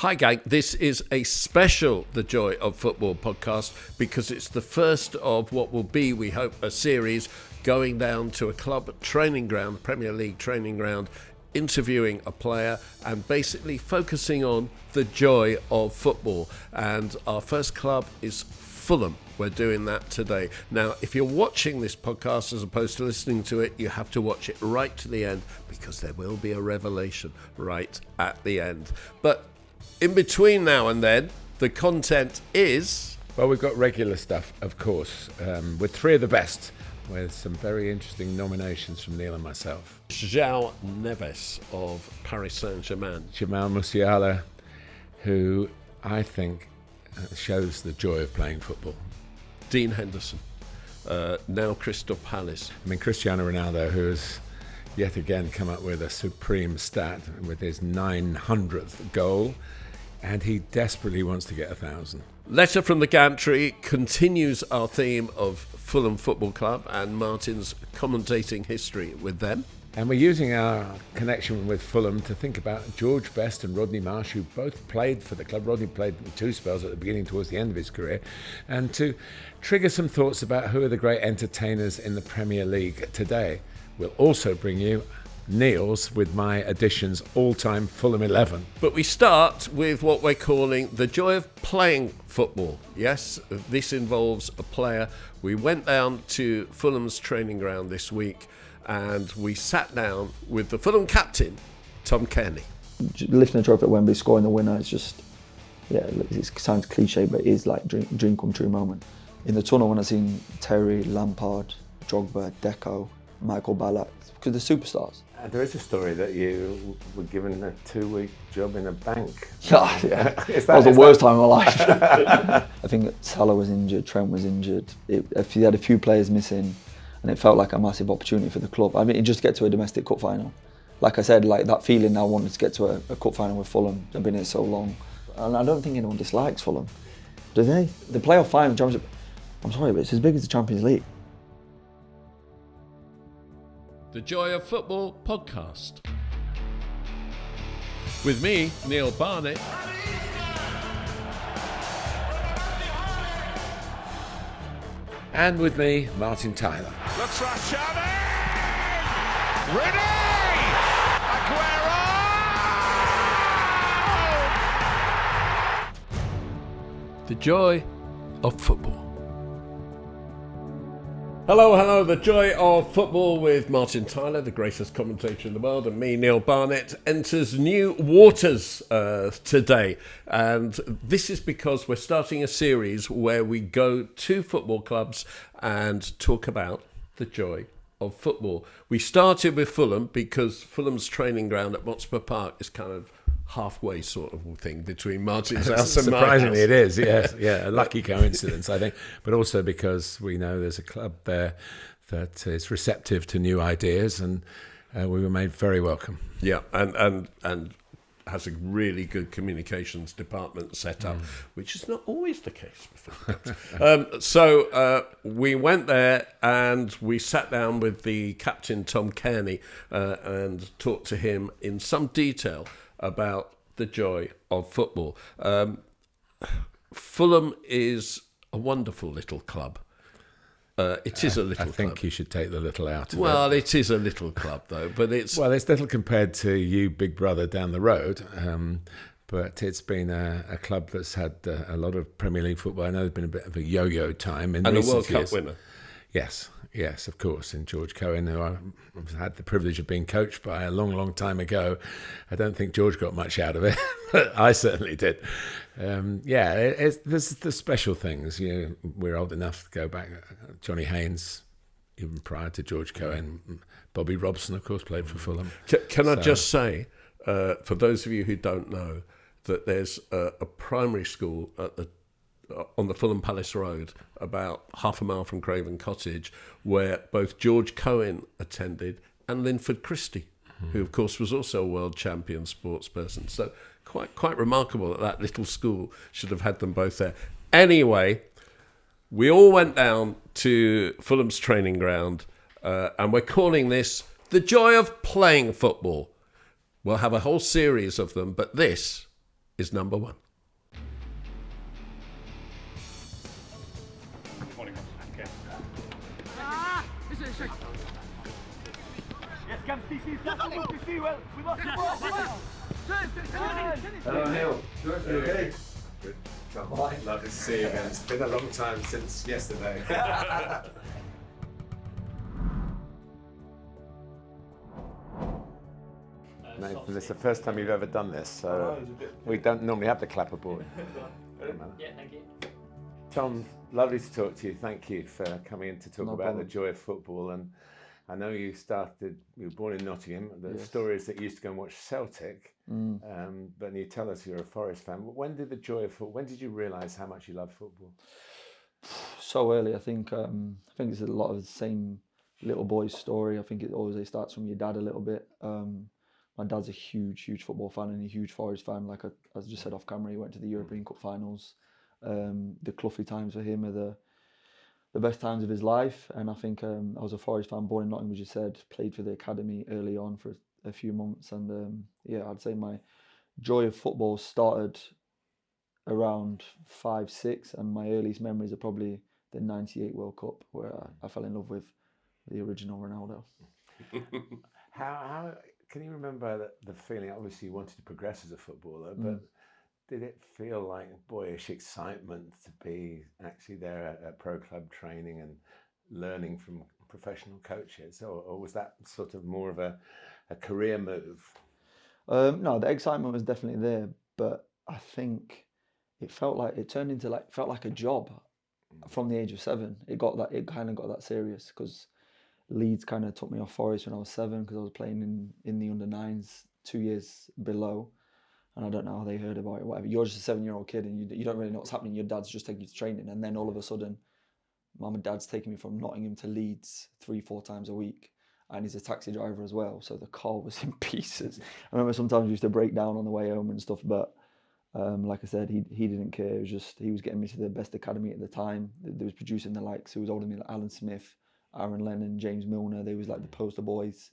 Hi gang, this is a special The Joy of Football podcast because it's the first of what will be, we hope, a series going down to a club training ground, Premier League training ground, interviewing a player and basically focusing on the joy of football. And our first club is Fulham. We're doing that today. Now, if you're watching this podcast as opposed to listening to it, you have to watch it right to the end because there will be a revelation right at the end. But in between now and then, the content is... Well, we've got regular stuff, of course, with three of the best, with some very interesting nominations from Neil and myself. João Neves of Paris Saint-Germain. Jamal Musiala, who I think shows the joy of playing football. Dean Henderson, now Crystal Palace. I mean, Cristiano Ronaldo, who has yet again come up with a supreme stat with his 900th goal, and he desperately wants to get 1,000. Letter from the Gantry continues our theme of Fulham Football Club and Martin's commentating history with them. And we're using our connection with Fulham to think about George Best and Rodney Marsh, who both played for the club. Rodney played two spells at the beginning towards the end of his career, and to trigger some thoughts about who are the great entertainers in the Premier League today. We'll also bring you Neil's with my additions all-time Fulham 11. But we start with what we're calling the joy of playing football. Yes, this involves a player. We went down to Fulham's training ground this week and we sat down with the Fulham captain, Tom Cairney. Lifting a trophy at Wembley, scoring the winner, it's just, yeah, it sounds cliche, but it is like dream come true moment. In the tunnel when I seen Terry, Lampard, Drogba, Deco, Michael Ballack, because they're superstars. There is a story that you were given a 2-week job in a bank. Yeah, that was the worst time of my life. I think Salah was injured, Trent was injured. He had a few players missing, and it felt like a massive opportunity for the club. I mean, just get to a domestic cup final. Like I said, like that feeling I wanted to get to a cup final with Fulham. They've been here so long. And I don't think anyone dislikes Fulham. Do they? The playoff final, Championship, I'm sorry, but it's as big as the Champions League. The Joy of Football podcast. With me, Neil Barnett. And with me, Martin Tyler. Looks for Xavi! Ready! Aguero! The Joy of Football. Hello, the Joy of Football with Martin Tyler, the greatest commentator in the world, and me, Neil Barnett, enters new waters today. And this is because we're starting a series where we go to football clubs and talk about the joy of football. We started with Fulham because Fulham's training ground at Hotspur Park is kind of halfway sort of thing between Martin's house and my house. Surprisingly it is, yes. Yeah, a lucky coincidence, I think. But also because we know there's a club there that is receptive to new ideas, and we were made very welcome. Yeah, and has a really good communications department set up, which is not always the case before. So we went there and we sat down with the captain, Tom Cairney, and talked to him in some detail about the joy of football. Fulham is a wonderful little club. It is a little club. I think you should take the little out of it. Well, it is a little club, though, but it's... Well, it's little compared to you, big brother, down the road, but it's been a club that's had a lot of Premier League football. I know there's been a bit of a yo-yo time in recent years. And a World Cup winner. Yes, of course. And George Cohen, who I've had the privilege of being coached by a long, long time ago. I don't think George got much out of it, but I certainly did. There's the special things. You know, we're old enough to go back. Johnny Haynes, even prior to George Cohen. Bobby Robson, of course, played for Fulham. Can I just say, for those of you who don't know, that there's a primary school on the Fulham Palace Road, about half a mile from Craven Cottage, where both George Cohen attended and Linford Christie, who of course was also a world champion sports person. So quite remarkable that little school should have had them both there. Anyway, we all went down to Fulham's training ground, and we're calling this the joy of playing football. We'll have a whole series of them, but this is number one. Hello, Neil. You okay? Good. Lovely to see you again. It's been a long time since yesterday. Nathan, it's the first time you've ever done this, so we don't normally have the clapperboard. Yeah, thank you. Tom, lovely to talk to you. Thank you for coming in to talk No about problem. the joy of football. And I know you were born in Nottingham. The Yes. story is that you used to go and watch Celtic, but you tell us you're a Forest fan. When did the joy of football, when did you realise how much you love football? So early, I think it's a lot of the same little boy's story. I think it always starts from your dad a little bit. My dad's a huge football fan and a huge Forest fan. Like I just said off camera, he went to the European Cup finals. The Cloughie times for him are the best times of his life. And I think I was a Forest fan, born in Nottingham, as you said, played for the academy early on for a few months. And I'd say my joy of football started around 5, 6, and my earliest memories are probably the '98 World Cup, where I fell in love with the original Ronaldo. How can you remember the feeling? Obviously, you wanted to progress as a footballer, but did it feel like boyish excitement to be actually there at pro club training and learning from professional coaches, or was that sort of more of a career move? No, the excitement was definitely there, but I think it felt like a job from the age of 7. It kind of got that serious because Leeds kind of took me off Forest when I was 7 because I was playing in the under-9s 2 years below, and I don't know how they heard about it. Whatever, you're just a 7-year-old kid and you don't really know what's happening. Your dad's just taking you to training, and then all of a sudden, mum and dad's taking me from Nottingham to Leeds 3-4 times a week. And he's a taxi driver as well, so the car was in pieces. I remember sometimes we used to break down on the way home and stuff, but like I said, he didn't care. It was just he was getting me to the best academy at the time. They was producing the likes who was older than me, like Alan Smith, Aaron Lennon, James Milner. They was like the poster boys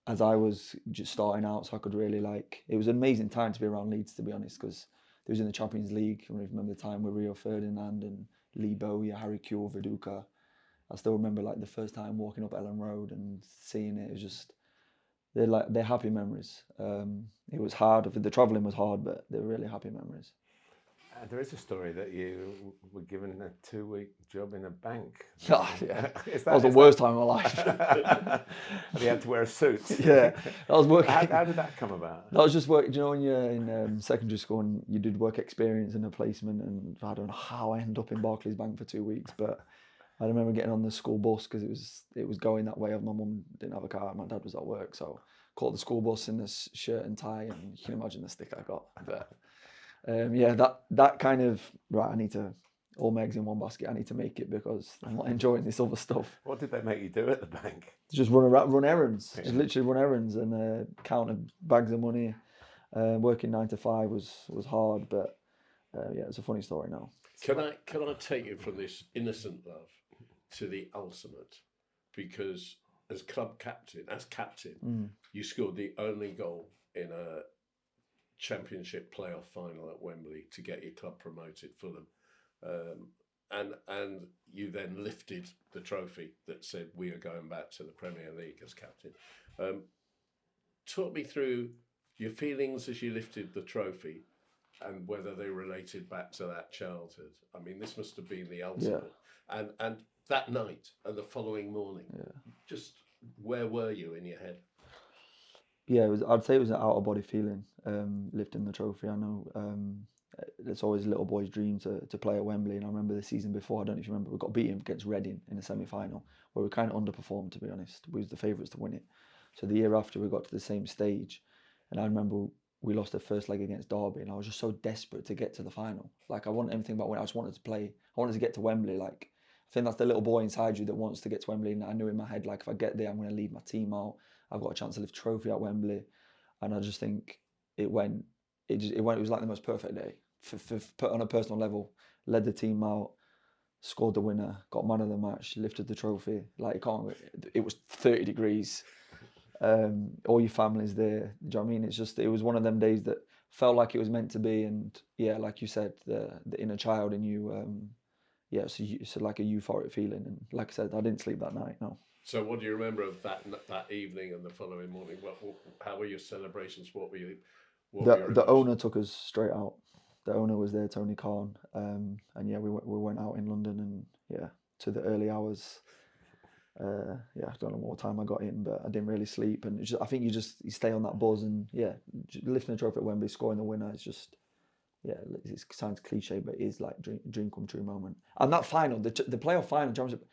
as I was just starting out, so I could really it was an amazing time to be around Leeds, to be honest, because they was in the Champions League. I remember the time with Rio Ferdinand and Lee Bowyer, Harry Kewell, Viduka. I still remember the first time walking up Ellen Road and seeing it. It was just they're happy memories. It was hard. The travelling was hard, but they're really happy memories. There is a story that you were given a 2-week job in a bank. Oh, yeah. That was the worst time of my life. And you had to wear a suit. Yeah, I was working. How did that come about? That was just work. You know, when you're in secondary school and you did work experience and a placement, and I don't know how I ended up in Barclays Bank for 2 weeks, but I remember getting on the school bus because it was going that way. My mum didn't have a car, my dad was at work, so caught the school bus in this shirt and tie, and you can imagine the stick I got. But that kind of I need to all my eggs in one basket. I need to make it because I'm not enjoying this other stuff. What did they make you do at the bank? Just run errands. Just literally run errands and count bags of money. Working 9 to 5 was hard, but it's a funny story now. Can I take you from this innocent love to the ultimate? Because as captain, you scored the only goal in a Championship playoff final at Wembley to get your club promoted, Fulham, and you then lifted the trophy that said we are going back to the Premier League as captain. Talk me through your feelings as you lifted the trophy and whether they related back to that childhood. I mean, this must have been the ultimate. Yeah. And that night and the following morning, just where were you in your head? Yeah, I'd say it was an out of body feeling, lifting the trophy. I know it's always a little boy's dream to play at Wembley, and I remember the season before, I don't know if you remember, we got beaten against Reading in the semi-final, where we kind of underperformed, to be honest. We was the favourites to win it. So the year after, we got to the same stage, and I remember we lost the first leg against Derby, and I was just so desperate to get to the final. I wanted everything about winning. I just wanted to play. I wanted to get to Wembley. I think that's the little boy inside you that wants to get to Wembley, and I knew in my head, if I get there, I'm going to lead my team out. I've got a chance to lift a trophy at Wembley, and I just think it was like the most perfect day for on a personal level. Led the team out, scored the winner, got man of the match, lifted the trophy. It was 30 degrees. All your family's there. Do you know what I mean? It was one of them days that felt like it was meant to be, and yeah, like you said, the inner child in you, it's like a euphoric feeling, and like I said, I didn't sleep that night. No. So, what do you remember of that evening and the following morning? How were your celebrations? What were your The owner took us straight out. The owner was there, Tony Khan, and yeah, we went out in London, and yeah, to the early hours. I don't know what time I got in, but I didn't really sleep, and I think you stay on that buzz, and yeah, lifting a trophy at Wembley, scoring the winner, it's just, yeah, it sounds cliche, but it is like dream come true moment. And that final, the playoff final, championship,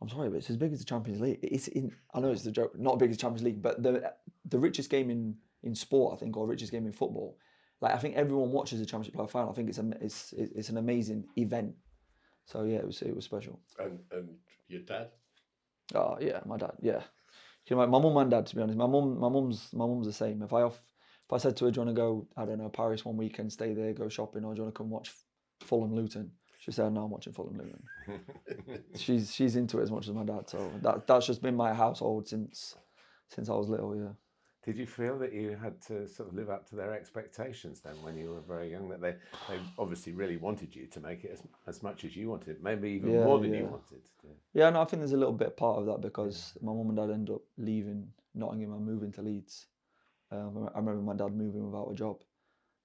I'm sorry, but it's as big as the Champions League. I know it's the joke, not as big as the Champions League, but the richest game in sport, I think, or richest game in football. Like, I think everyone watches the Championship playoff final. I think it's an amazing event. So yeah, it was special. And your dad? Oh yeah, my dad. Yeah, you know, my mum and dad. To be honest, my mum's the same. If I said to her, "Do you want to go? I don't know, Paris one weekend, stay there, go shopping, or do you want to come watch Fulham Luton?" She said, "No, I'm watching Fulham Luton." she's into it as much as my dad. So that's just been my household since I was little. Yeah. Did you feel that you had to sort of live up to their expectations then when you were very young? That they obviously really wanted you to make it as much as you wanted, maybe even more than you wanted. Yeah, no, I think there's a little bit part of that because my mum and dad ended up leaving Nottingham and moving to Leeds. I remember my dad moving without a job.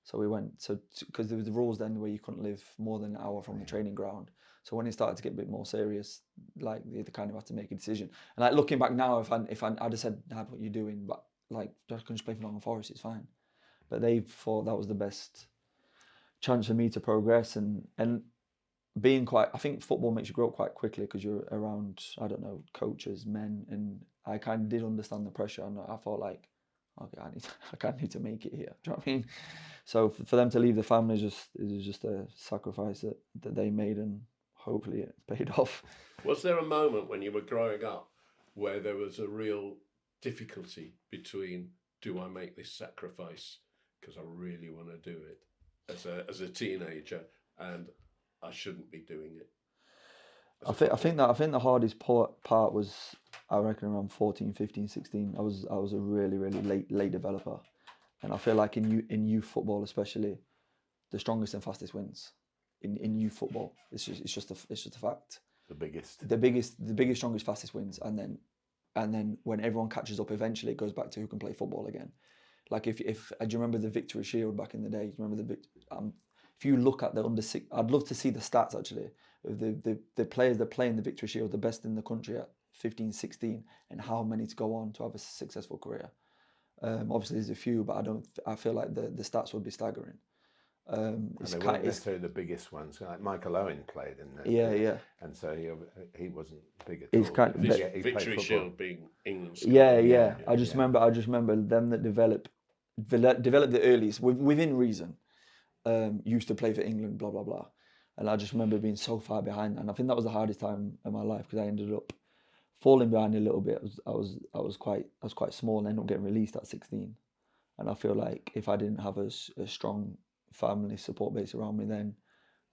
So we went, because there was the rules then where you couldn't live more than an hour from the training ground. So when it started to get a bit more serious, like they kind of had to make a decision. And like looking back now, if I'd have said, "Dad, what are you doing?" But like, I can just play for Nottingham Forest, it's fine. But they thought that was the best chance for me to progress and being quite, I think football makes you grow up quite quickly because you're around, I don't know, coaches, men, and I kind of did understand the pressure, and I thought like, okay, I kind of need to make it here. Do you know what I mean? So for them to leave the family is just a sacrifice that they made, and hopefully it paid off. Was there a moment when you were growing up where there was a real difficulty between, do I make this sacrifice because I really want to do it as a teenager, and I shouldn't be doing it? I think the hardest part was, I reckon, around 14, 15, 16. I was a really, really late developer, and I feel like in youth football especially, the strongest and fastest wins. In youth football, it's just a fact. The biggest, strongest, fastest wins, and then when everyone catches up, eventually it goes back to who can play football again. Like do you remember the Victory Shield back in the day? Do you remember if you look at the under six, I'd love to see the stats actually of the players that play in the Victory Shield, the best in the country at 15, 16, and how many to go on to have a successful career. Obviously there's a few, but I feel like the stats would be staggering. And they weren't necessarily the biggest ones. Like Michael Owen played in there. Yeah. And so he wasn't big at He's all. kind of Victory Shield being England's. Yeah. I just remember them that developed the earliest within reason. Used to play for England, blah blah blah, and I just remember being so far behind, and I think that was the hardest time in my life because I ended up falling behind a little bit. I was quite small and ended up getting released at 16, and I feel like if I didn't have a strong family support base around me, then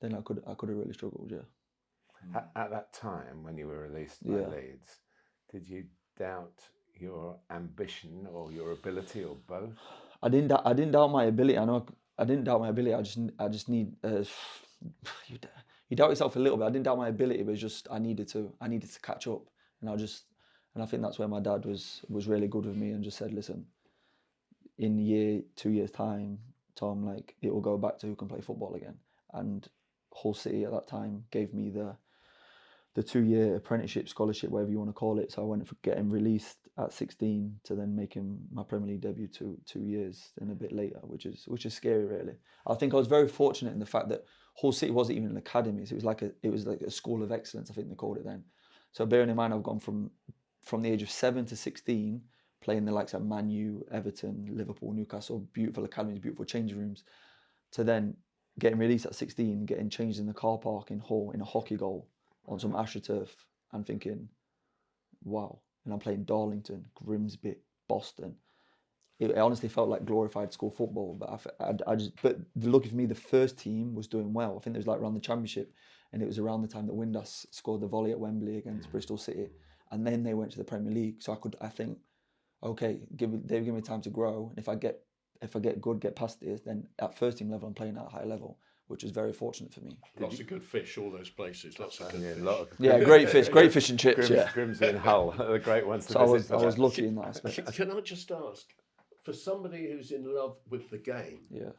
I could have really struggled. Yeah. At that time when you were released by Leeds, did you doubt your ambition or your ability or both? I didn't doubt my ability. I didn't doubt my ability. I just need. You doubt yourself a little bit. I didn't doubt my ability, but just I needed to catch up, and I think that's where my dad was really good with me and just said, listen, in 2 years time, Tom, like it will go back to who can play football again. And Hull City at that time gave me the 2-year apprenticeship, scholarship, whatever you want to call it. So I went from getting released at 16 to then making my Premier League debut 2 years and a bit later, which is scary, really. I think I was very fortunate in the fact that Hull City wasn't even an academy. So it was like a school of excellence, I think they called it then. So bearing in mind, I've gone from the age of 7 to 16, playing the likes of Man U, Everton, Liverpool, Newcastle, beautiful academies, beautiful changing rooms, to then getting released at 16, getting changed in the car park in Hull in a hockey goal on some AstroTurf, and thinking, wow. And I'm playing Darlington, Grimsby, Boston. It honestly felt like glorified school football. But but lucky for me, the first team was doing well. I think it was like around the Championship, and it was around the time that Windass scored the volley at Wembley against Bristol City, and then they went to the Premier League. So I think, okay, they've given me time to grow, and if I get if I get past this, then at first team level I'm playing at a high level, which was very fortunate for me. Lots of good fish, all those places. Lots of good fish. Great fish and chips. Grimsby and Hull are the great ones to So visit. I was lucky in that aspect. Can I just ask, for somebody who's in love with the game, Yeah.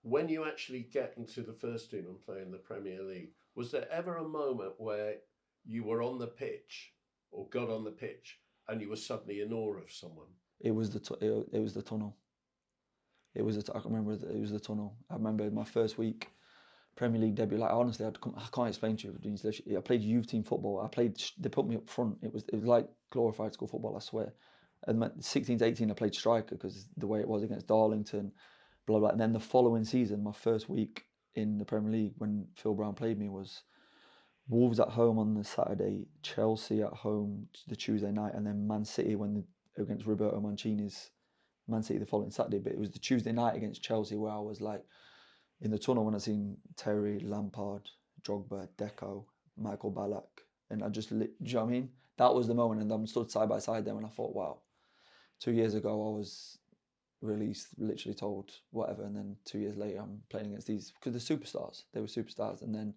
when you actually get into the first team and play in the Premier League, was there ever a moment where you were on the pitch or got on the pitch and you were suddenly in awe of someone? It was the tunnel. I can remember it was the tunnel. I remember my first week Premier League debut. Like honestly, I can't explain to you. I played youth team football. They put me up front. It was like glorified school football, I swear. And 16 to 18, I played striker because the way it was against Darlington, blah blah. And then the following season, my first week in the Premier League when Phil Brown played me was Wolves at home on the Saturday, Chelsea at home the Tuesday night, and then Man City against Roberto Mancini's Man City the following Saturday. But it was the Tuesday night against Chelsea where I was like in the tunnel when I seen Terry, Lampard, Drogba, Deco, Michael Ballack, and I just do you know what I mean? That was the moment, and I'm stood side by side them, and I thought, wow. 2 years ago I was released, literally told whatever, and then 2 years later I'm playing against these because they're superstars. They were superstars, and then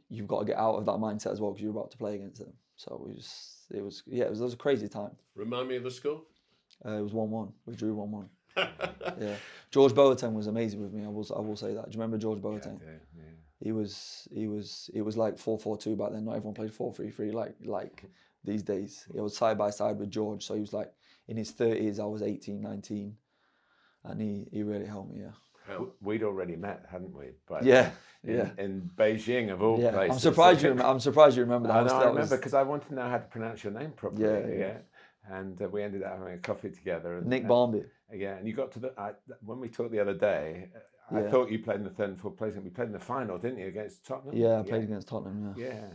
you've got to get out of that mindset as well because you're about to play against them. So it was a crazy time. Remind me of the score? It was 1-1. We drew 1-1. Yeah, George Boateng was amazing with me. I will say that. Do you remember George Boateng? Yeah. It was like 4-4-2 back then. Not everyone played 4-3-3 like these days. It was side by side with George. So he was like in his 30s. I was 18, 19, and he really helped me. Yeah. We'd already met, hadn't we? But in Beijing of all places. I'm surprised you remember that. I remember because I wanted to know how to pronounce your name properly. Yeah. And we ended up having a coffee together. And, Nick Barnby. Yeah, and you got to when we talked the other day, I thought you played in the third and fourth place, and we played in the final, didn't you, against Tottenham? Yeah, I played against Tottenham, Yeah,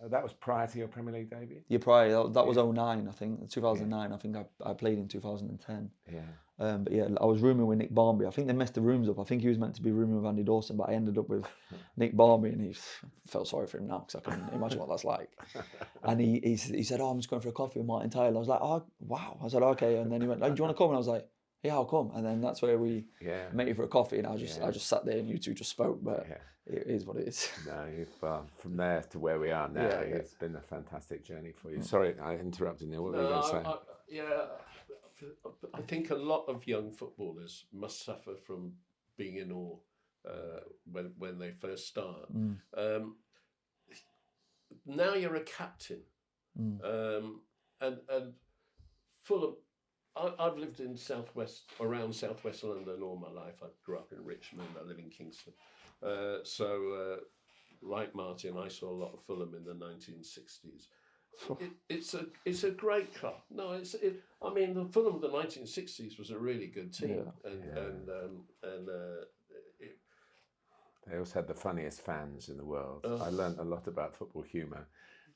that was prior to your Premier League debut? Yeah, prior. That was 09, I think. 2009, I think I played in 2010. Yeah. But yeah, I was rooming with Nick Barnby. I think they messed the rooms up. I think he was meant to be rooming with Andy Dawson, but I ended up with Nick Barnby, and he felt sorry for him now because I can imagine what that's like. And he said, "Oh, I'm just going for a coffee with Martin Tyler." I was like, "Oh, wow." I said, "Okay." And then he went, "Do you want to come?" And I was like, "Yeah, I'll come." And then that's where we met you for a coffee, and I just sat there and you two just spoke. But it is what it is. No, from there to where we are now, it's been a fantastic journey for you. Sorry, I interrupted Neil. What were you going to say? I think a lot of young footballers must suffer from being in awe when they first start. Now you're a captain, and Fulham. I've lived in around southwest London all my life. I grew up in Richmond. I live in Kingston. Like Martin, I saw a lot of Fulham in the 1960s. It's a great club. No, I mean, the Fulham of the 1960s was a really good team, they also had the funniest fans in the world. I learned a lot about football humour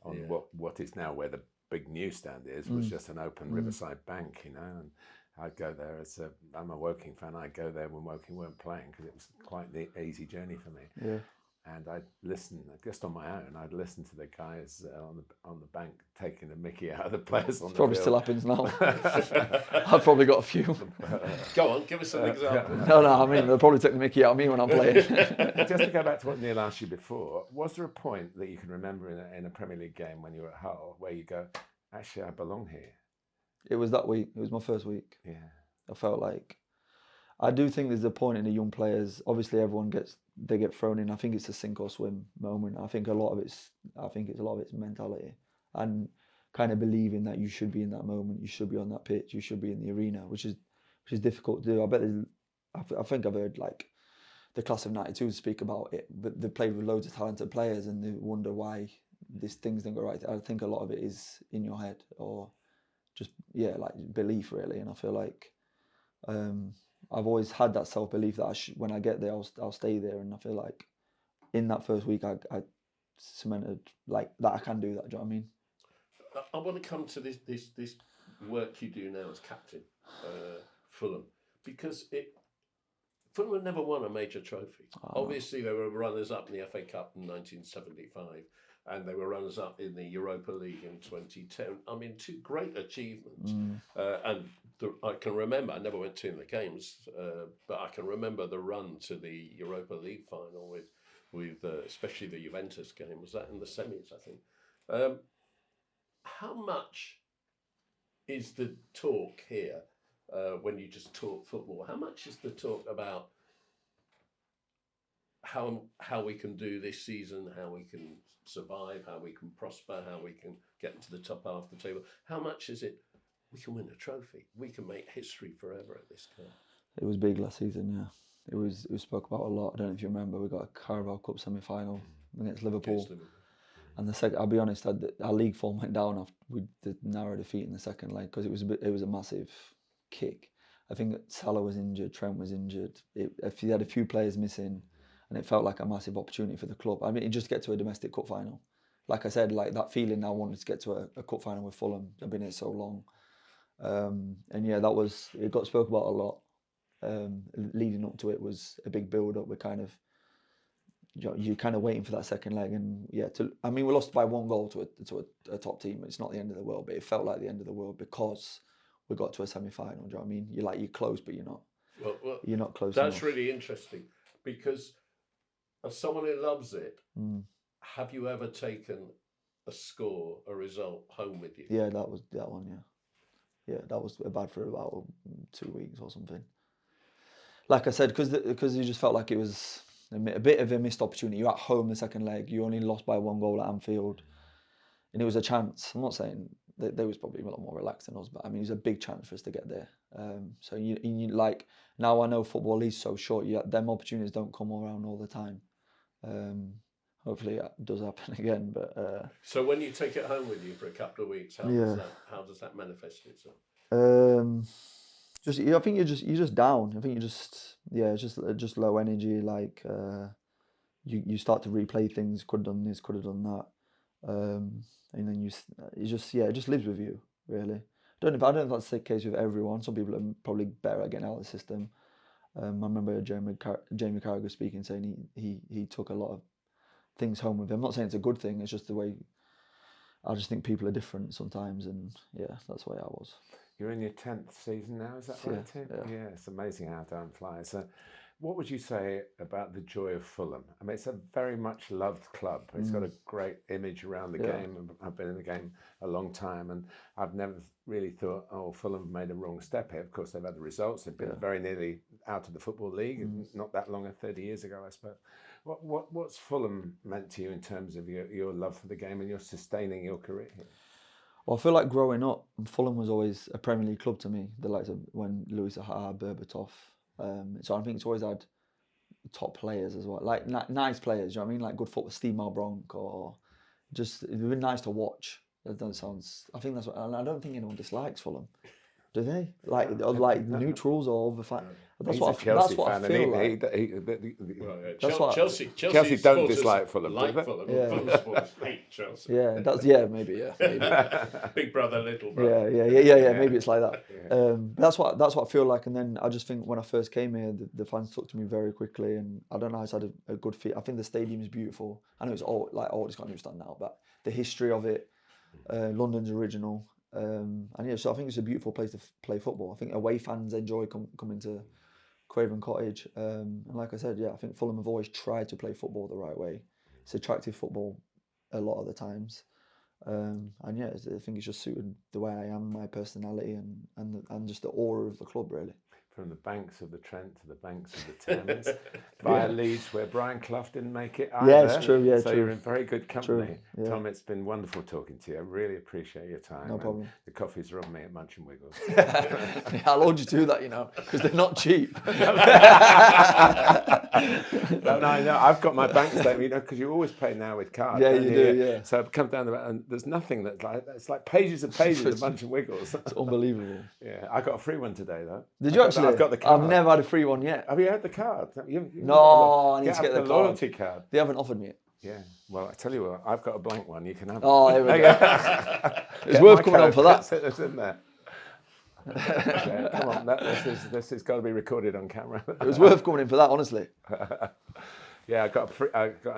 on what is now where the big newsstand is. Was just an open riverside bank, and I'd go there I'm a Woking fan. I'd go there when Woking weren't playing because it was quite the easy journey for me. Yeah. And I'd listen, just on my own, I'd listen to the guys on the bank taking the mickey out of the players on the probably field. Still happens now. I've probably got a few. Go on, give us an example. No, I mean, they'll probably take the mickey out of me when I'm playing. Just to go back to what Neil asked you before, was there a point that you can remember in a Premier League game when you were at Hull where you go, actually, I belong here? It was that week. It was my first week. Yeah. I felt like, I do think there's a point in the young players, obviously everyone they get thrown in. I think it's a sink or swim moment. I think a lot of it's mentality and kind of believing that you should be in that moment, you should be on that pitch, you should be in the arena, which is difficult to do. I bet I think I've heard like the class of '92 speak about it, but they played with loads of talented players and they wonder why these things don't go right. I think a lot of it is in your head or just like belief really. And I feel like I've always had that self-belief that when I get there, I'll stay there. And I feel like in that first week, I cemented like that I can do that. Do you know what I mean? I want to come to this work you do now as captain, Fulham, because Fulham had never won a major trophy. Obviously, they were runners-up in the FA Cup in 1975, and they were runners-up in the Europa League in 2010. I mean, two great achievements, and I can remember, I never went to the games, but I can remember the run to the Europa League final with especially the Juventus game. Was that in the semis, I think? How much is the talk here, when you just talk football, how much is the talk about how we can do this season, how we can survive, how we can prosper, how we can get into the top half of the table? How much is it, we can win a trophy, we can make history forever at this club? It was big last season, yeah. It was spoke about a lot. I don't know if you remember, we got a Carabao Cup semi-final against Liverpool. And the second, I'll be honest, our league form went down after we did narrow defeat in the second leg because it was a massive kick. I think Salah was injured, Trent was injured. He had a few players missing, and it felt like a massive opportunity for the club. I mean, you just get to a domestic cup final. Like I said, like that feeling I wanted to get to a cup final with Fulham. I've been here so long. And yeah, it got spoke about a lot. Leading up to it was a big build up. We're kind of, you're kind of waiting for that second leg, and yeah, we lost by 1 goal to a top team. It's not the end of the world, but it felt like the end of the world because we got to a semi-final. Do you know what I mean? You're close, but you're not. Well, you're not close. That's enough. really interesting because as someone who loves it, have you ever taken a result home with you? Yeah, that was that one. Yeah, that was bad for about 2 weeks or something. Like I said, because you just felt like it was a bit of a missed opportunity. You're at home the second leg. You only lost by 1 goal at Anfield, and it was a chance. I'm not saying they was probably a lot more relaxed than us, but I mean, it was a big chance for us to get there. So you like, now I know football is so short. Them opportunities don't come around all the time. Hopefully it does happen again. But so when you take it home with you for a couple of weeks, how does that manifest itself? I think you're just down. I think just low energy. Like you start to replay things. Could have done this. Could have done that. And then it just lives with you. Really. I don't know if that's the case with everyone. Some people are probably better at getting out of the system. I remember Jamie Carragher speaking, saying he took a lot of things home with him. I'm not saying it's a good thing. It's just the way. I just think people are different sometimes, and yeah, that's the way I was. You're in your 10th season now, is that right, Tim? Yeah, it's amazing how time flies. So, what would you say about the joy of Fulham? I mean, it's a very much loved club. It's got a great image around the game. I've been in the game a long time, and I've never really thought, oh, Fulham made a wrong step here. Of course, they've had the results. They've been very nearly out of the Football League, not that long, 30 years ago, I suppose. What's Fulham meant to you in terms of your love for the game and your sustaining your career here? Well, I feel like growing up, Fulham was always a Premier League club to me. The likes of when Louis Saha, Berbatov. So I think it's always had top players as well, like nice players. You know what I mean? Like good football, Steve Malbronk, or just it's been nice to watch. That sounds. I think that's what. And I don't think anyone dislikes Fulham. Do they? Like neutrals or other fans? That's what I feel like. Chelsea don't dislike Fulham. Fulham. Yeah. Fulham supporters hate Chelsea. Yeah, maybe. Big brother, little brother. Yeah. Maybe it's like that. But that's what I feel like. And then I just think when I first came here, the fans took to me very quickly, and I don't know. I just had a good feel. I think the stadium is beautiful. I know it's old. It's got a new stand now, but the history of it, London's original. And yeah, so I think it's a beautiful place to play football. I think away fans enjoy coming to Craven Cottage. And like I said, I think Fulham have always tried to play football the right way. It's attractive football a lot of the times. And yeah, I think it's just suited the way I am, my personality, and just the aura of the club, really. From the banks of the Trent to the banks of the Thames, via Leeds, where Brian Clough didn't make it either. Yeah, it's true. Yeah, so true. You're in very good company. True, yeah. Tom, it's been wonderful talking to you. I really appreciate your time. No problem. The coffee's robbed me at Munch and Wiggles. I'll hold you to that, because they're not cheap. No, I've got my bank statement, because you always pay now with cards. Yeah, you do, yeah. So I've come down to that, and there's nothing that's like that. It's like pages and pages of Munch and Wiggles. It's unbelievable. Yeah, I got a free one today, though. Did you actually? I've got the card. I've never had a free one yet. Have you had the card? No, I need to get the loyalty card. They haven't offered me it. Yeah, well, I tell you what, I've got a blank one. You can have it. Oh, there we go. It's worth coming on for that. It's in there. Okay, come on, this has got to be recorded on camera. It was worth coming in for that, honestly. Yeah, I got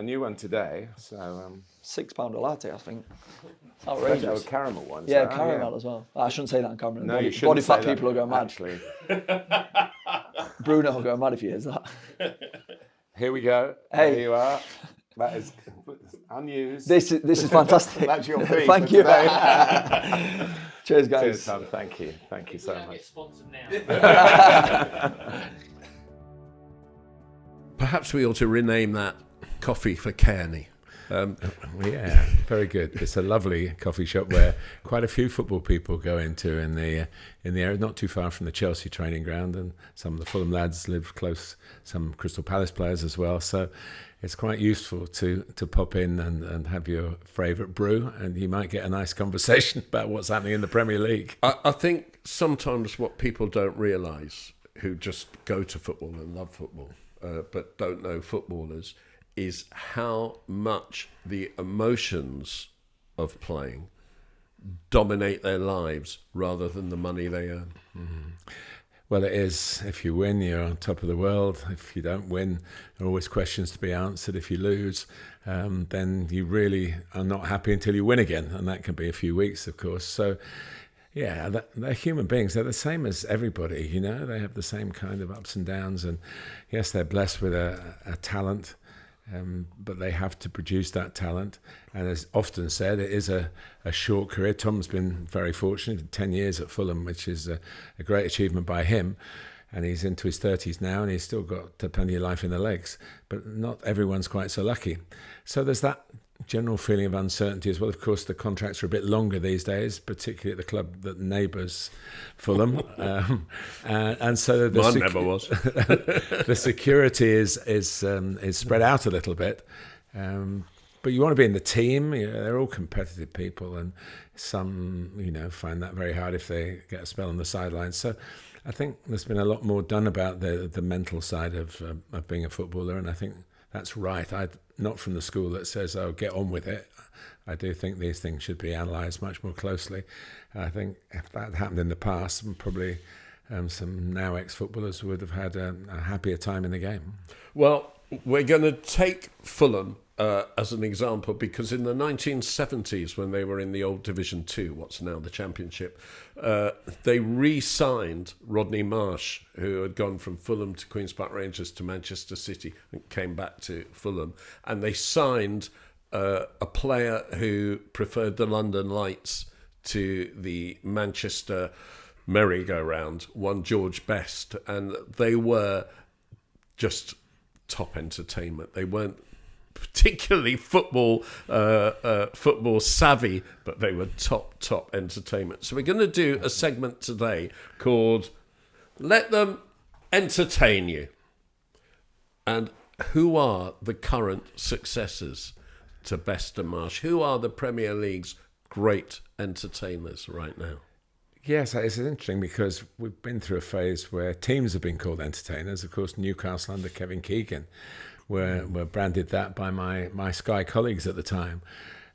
a new one today. So £6 a latte, I think. It's those outrageous. caramel ones. Yeah, right? caramel as well. I shouldn't say that on camera. No, you shouldn't Body say fat that, people will go mad. Actually, Bruno will go mad if he hears that. here we go. Hey. There you are. That is unused. This is fantastic. That's your fee Thank for you. today. Cheers, guys. Cheers, Tom. Thank you so Don't much. get sponsored now. Perhaps we ought to rename that Coffee for Cairney. Yeah, very good. It's a lovely coffee shop where quite a few football people go into in the area, not too far from the Chelsea training ground, and some of the Fulham lads live close. Some Crystal Palace players as well. So it's quite useful to pop in and have your favourite brew, and you might get a nice conversation about what's happening in the Premier League. I think sometimes what people don't realise, who just go to football and love football, but don't know footballers, is how much the emotions of playing dominate their lives rather than the money they earn. Well, it is. If you win, you're on top of the world. If you don't win, there are always questions to be answered. If you lose, then you really are not happy until you win again, and that can be a few weeks, of course. So, yeah, they're human beings. They're the same as everybody, you know. They have the same kind of ups and downs, and yes, they're blessed with a talent. But they have to produce that talent, and as often said, it is a short career. Tom's been very fortunate, 10 years at Fulham, which is a great achievement by him, and he's into his 30s now, and he's still got plenty of life in the legs, but not everyone's quite so lucky. So there's that general feeling of uncertainty as well. Of course, the contracts are a bit longer these days, particularly at the club that neighbours Fulham, and so Mine never was. the security is spread out a little bit. But you want to be in the team. You know, they're all competitive people, and some, find that very hard if they get a spell on the sidelines. So I think there's been a lot more done about the mental side of being a footballer, and I think that's right. I'm not from the school that says, "Oh, get on with it." I do think these things should be analysed much more closely. And I think if that happened in the past, probably some now ex-footballers would have had a happier time in the game. Well, we're going to take Fulham as an example, because in the 1970s, when they were in the old Division 2, what's now the Championship, they re-signed Rodney Marsh, who had gone from Fulham to Queen's Park Rangers to Manchester City and came back to Fulham. And they signed a player who preferred the London Lights to the Manchester merry-go-round, one George Best, and they were just top entertainment. They weren't particularly football savvy, but they were top entertainment. So we're going to do a segment today called Let Them Entertain You. And who are the current successors to Best and Marsh? Who are the Premier League's great entertainers right now? Yes, it's interesting because we've been through a phase where teams have been called entertainers. Of course, Newcastle under Kevin Keegan were branded that by my Sky colleagues at the time.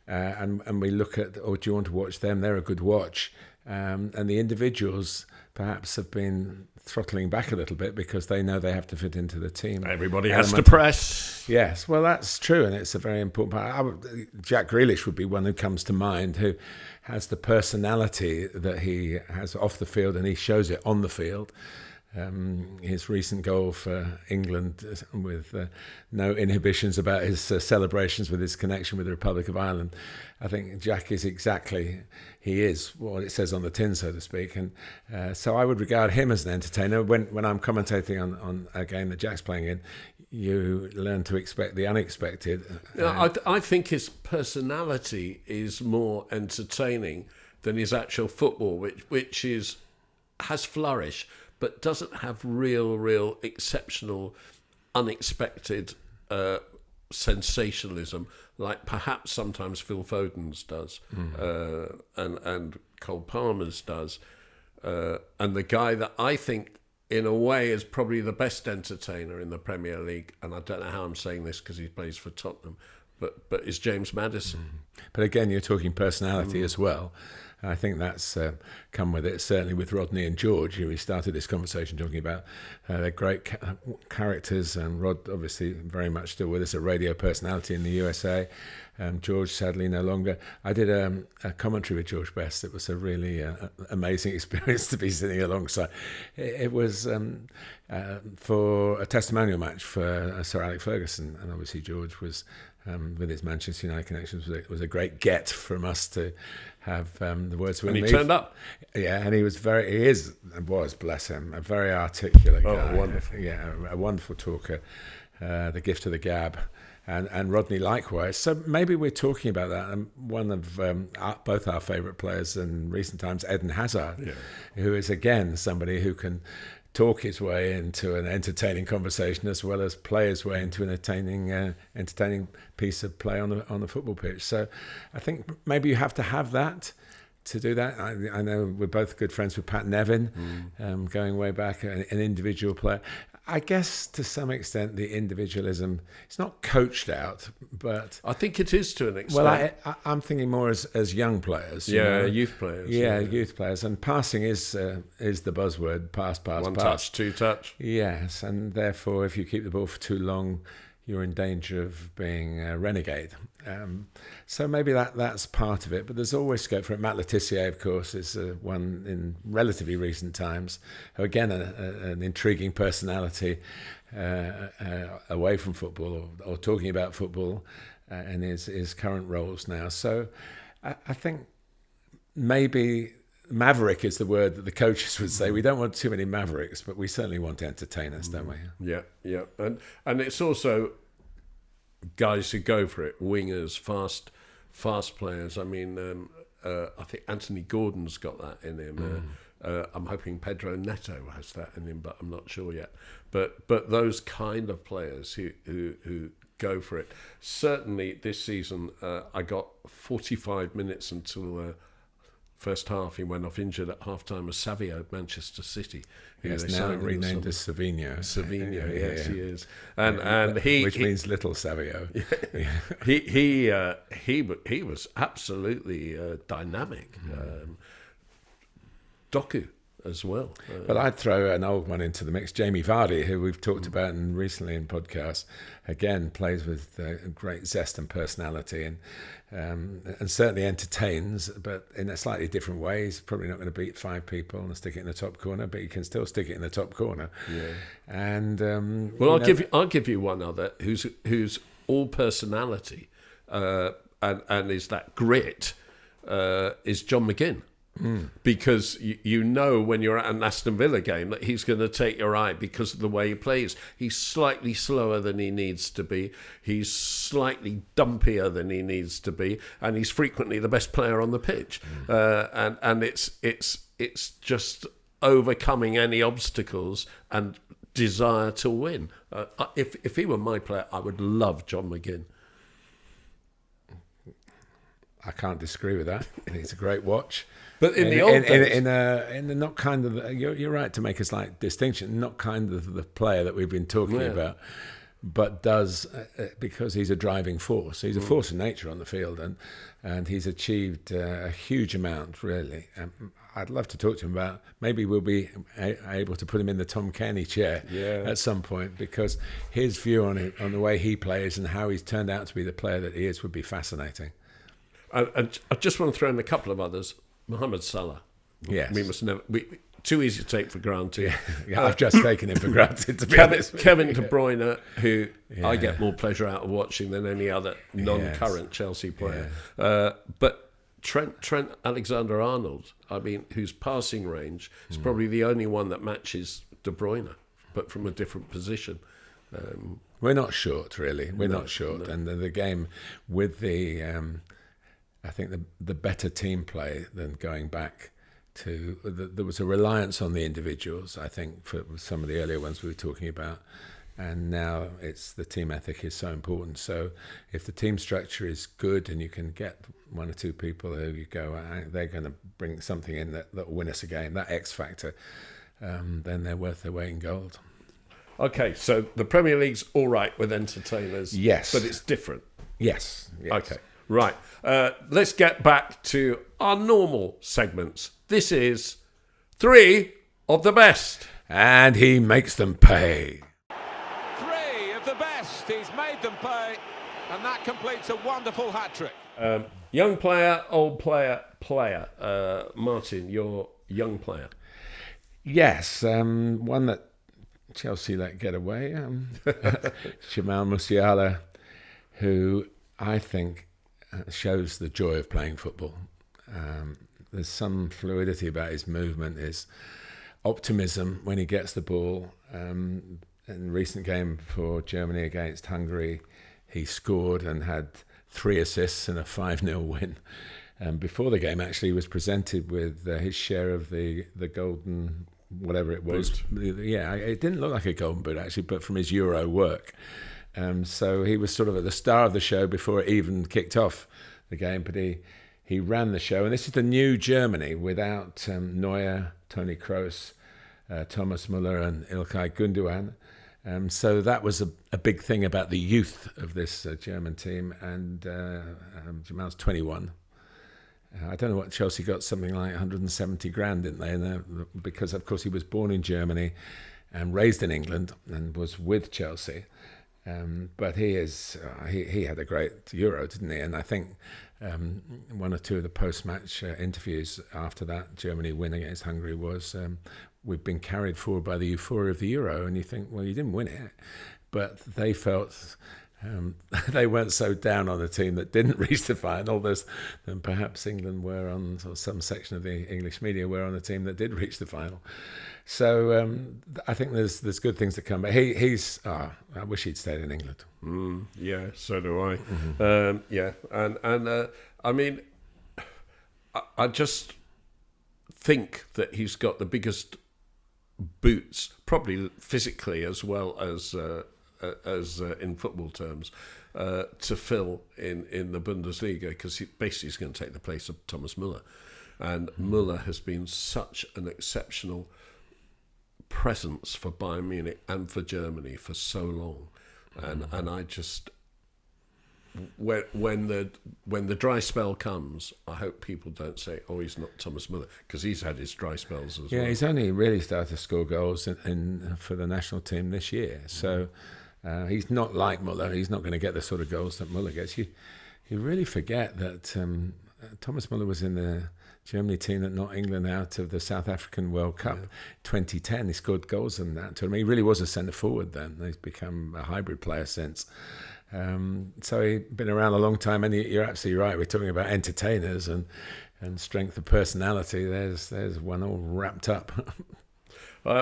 And we look at, do you want to watch them? They're a good watch. And the individuals perhaps have been throttling back a little bit because they know they have to fit into the team. Everybody has to press. Yes, well, that's true, and it's a very important part. Jack Grealish would be one who comes to mind, who has the personality that he has off the field, and he shows it on the field. His recent goal for England with no inhibitions about his celebrations with his connection with the Republic of Ireland. I think Jack is he is what it says on the tin, so to speak. And so I would regard him as an entertainer. When I'm commentating on a game that Jack's playing in, you learn to expect the unexpected. I think his personality is more entertaining than his actual football, which has flourished, but doesn't have real exceptional, unexpected sensationalism like perhaps sometimes Phil Foden's does, and Cole Palmer's does. And the guy that I think, in a way, is probably the best entertainer in the Premier League, and I don't know how I'm saying this because he plays for Tottenham, but is James Maddison. But again, you're talking personality as well. I think that's come with it, certainly with Rodney and George, who we started this conversation talking about. They're great characters, and Rod obviously very much still with us, a radio personality in the USA. George sadly no longer. I did a commentary with George Best. It was a really amazing experience to be sitting alongside. It was for a testimonial match for Sir Alex Ferguson, and obviously George was with his Manchester United connections was a great get from us to have the words with me. And he turned up. Yeah, and he was, bless him, a very articulate guy. Wonderful. Yeah, a wonderful talker, the gift of the gab. And Rodney likewise. So maybe we're talking about that. And one of both our favourite players in recent times, Eden Hazard, who is again somebody who can talk his way into an entertaining conversation as well as play his way into an entertaining piece of play on the football pitch. So I think maybe you have to have that to do that. I know we're both good friends with Pat Nevin, going way back, an individual player. I guess to some extent the individualism, it's not coached out, but I think it is to an extent. Well, I'm thinking more as young players. Youth players. Yeah, youth players. And passing is the buzzword, pass. One touch, two touch. Yes, and therefore if you keep the ball for too long, you're in danger of being a renegade. So maybe that's part of it, but there's always scope for it. Matt Letitia, of course, is one in relatively recent times, who again, an intriguing personality away from football or talking about football and his current roles now. So I think maybe maverick is the word that the coaches would say. We don't want too many mavericks, but we certainly want entertainers, don't we? Yeah. And it's also guys who go for it, wingers, fast players. I mean, I think Anthony Gordon's got that in him. I'm hoping Pedro Neto has that in him, but I'm not sure yet. But those kind of players who go for it. Certainly this season, I got 45 minutes until first half. He went off injured at half-time as Savio at Manchester City. Yes, now renamed as Savinho. Savinho, yes, he is. And he... Which means little Savio. He was absolutely dynamic. Doku as well. But I'd throw an old one into the mix, Jamie Vardy, who we've talked about recently in podcasts. Again, plays with great zest and personality, and certainly entertains, but in a slightly different way. He's probably not going to beat 5 people and stick it in the top corner, but he can still stick it in the top corner. Yeah. And I'll give you one other who's all personality, and is that grit. Is John McGinn. Because you know when you're at an Aston Villa game that he's going to take your eye because of the way he plays. He's slightly slower than he needs to be. He's slightly dumpier than he needs to be, and he's frequently the best player on the pitch. And it's just overcoming any obstacles and desire to win. If he were my player, I would love John McGinn. I can't disagree with that. I think it's a great watch. But in the old days, in the not kind of, you're right to make a slight distinction. Not kind of the player that we've been talking about, but does because he's a driving force. He's a force of nature on the field, and he's achieved a huge amount. Really, I'd love to talk to him about. Maybe we'll be able to put him in the Tom Cairney chair at some point, because his view on it, on the way he plays and how he's turned out to be the player that he is, would be fascinating. I just want to throw in a couple of others. Mohamed Salah. Yes. We must never... too easy to take for granted. Yeah, I've just taken him for granted, to be honest. Kevin De Bruyne, who I get more pleasure out of watching than any other non-current Chelsea player. But Trent Alexander-Arnold, I mean, whose passing range is probably the only one that matches De Bruyne, but from a different position. We're not short, really. We're not short. No. And the game with the... I think the better team play than going back to... there was a reliance on the individuals, I think, for some of the earlier ones we were talking about. And now it's the team ethic is so important. So if the team structure is good and you can get 1 or 2 people who you go, they're going to bring something in that will win us a game, that X factor, then they're worth their weight in gold. Okay, so the Premier League's all right with entertainers. Yes. But it's different. Yes. Okay. Right. Let's get back to our normal segments. This is 3 of the best. And he makes them pay. 3 of the best. He's made them pay. And that completes a wonderful hat-trick. Young player, old player. Martin, your young player. Yes, one that Chelsea let get away. Jamal Musiala, who I think shows the joy of playing football. There's some fluidity about his movement, his optimism when he gets the ball. In the recent game for Germany against Hungary, he scored and had 3 assists in a 5-0 win. Before the game, actually, he was presented with his share of the golden, whatever it was. Yeah, it didn't look like a golden boot, actually, but from his Euro work. So he was sort of at the star of the show before it even kicked off the game, but he ran the show. And this is the new Germany without Neuer, Toni Kroos, Thomas Müller and Ilkay Gundogan. So that was a big thing about the youth of this German team. And Jamal's 21. I don't know what Chelsea got, something like 170 grand, didn't they? Because, of course, he was born in Germany and raised in England and was with Chelsea. But he had a great Euro, didn't he? And I think one or two of the post-match interviews after that Germany win against Hungary was, we've been carried forward by the euphoria of the Euro. And you think, well, you didn't win it. But they felt they weren't so down on the team that didn't reach the final than perhaps England were on, or some section of the English media were on a team that did reach the final. So I think there's good things to come. But I wish he'd stayed in England. Yeah, so do I. Mm-hmm. Yeah, and I mean, I just think that he's got the biggest boots, probably physically as well as in football terms, to fill in the Bundesliga, because basically he's going to take the place of Thomas Müller. And Müller has been such an exceptional presence for Bayern Munich and for Germany for so long. And I just, when the dry spell comes, I hope people don't say, oh, he's not Thomas Müller, because he's had his dry spells as well. Yeah, he's only really started to score goals for the national team this year. So he's not like Müller. He's not going to get the sort of goals that Müller gets. You really forget that Thomas Müller was in the Germany team that knocked England out of the South African World Cup 2010. He scored goals in that tournament. He really was a centre forward then. He's become a hybrid player since. So he's been around a long time, and you're absolutely right. We're talking about entertainers and strength of personality. There's one all wrapped up.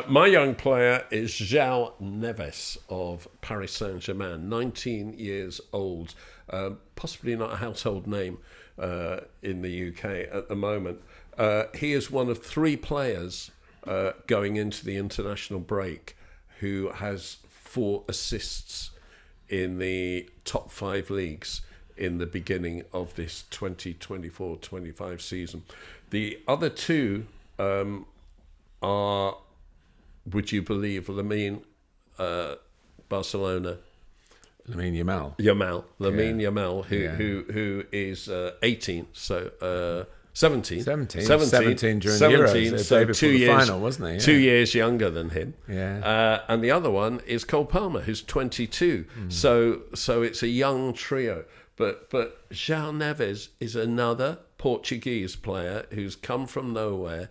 My young player is João Neves of Paris Saint-Germain, 19 years old, possibly not a household name in the UK at the moment. He is one of 3 players going into the international break who has 4 assists in the top 5 leagues in the beginning of this 2024-25 season. The other 2 are, would you believe, Barcelona. Lamine Yamal, who is 18, so 17 during the Euros, so 2 years final, wasn't he? Yeah. 2 years younger than him. Yeah. And the other one is Cole Palmer, who's 22. So it's a young trio. But João Neves is another Portuguese player who's come from nowhere.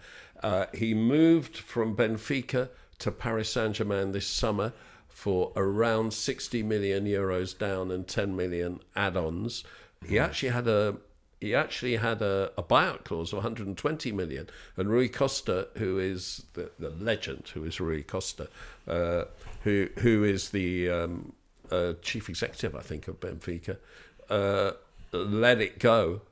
He moved from Benfica to Paris Saint-Germain this summer for around 60 million euros down and 10 million add-ons. He actually had a buyout clause of 120 million. And Rui Costa, who is the legend, who is Rui Costa, who is the chief executive, I think, of Benfica, let it go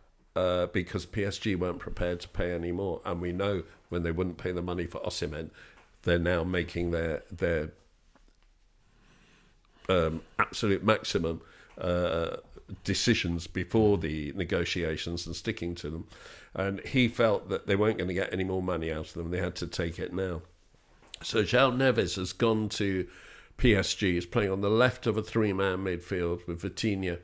because PSG weren't prepared to pay any more. And we know when they wouldn't pay the money for Osimhen, they're now making their absolute maximum decisions before the negotiations and sticking to them. And he felt that they weren't going to get any more money out of them. They had to take it now. So João Neves has gone to PSG. He's playing on the left of a 3-man midfield with Vitinha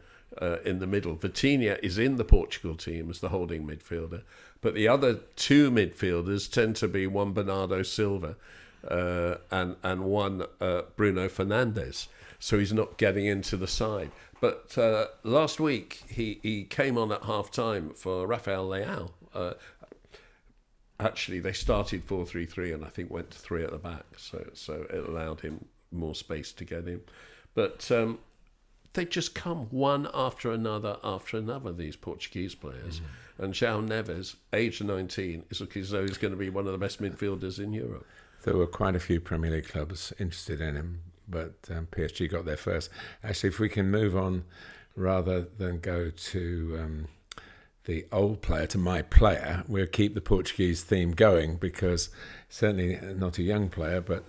in the middle. Vitinha is in the Portugal team as the holding midfielder, but the other two midfielders tend to be one Bernardo Silva and one Bruno Fernandes. So he's not getting into the side. But last week he came on at half-time for Rafael Leao. Actually, they started 4-3-3 and I think went to 3 at the back. So it allowed him more space to get in. But they just come one after another, these Portuguese players. Mm-hmm. And João Neves, age 19, is looking as though he's going to be one of the best midfielders in Europe. There were quite a few Premier League clubs interested in him, but PSG got there first. Actually, if we can move on rather than go to the old player to my player, we'll keep the Portuguese theme going, because certainly not a young player, but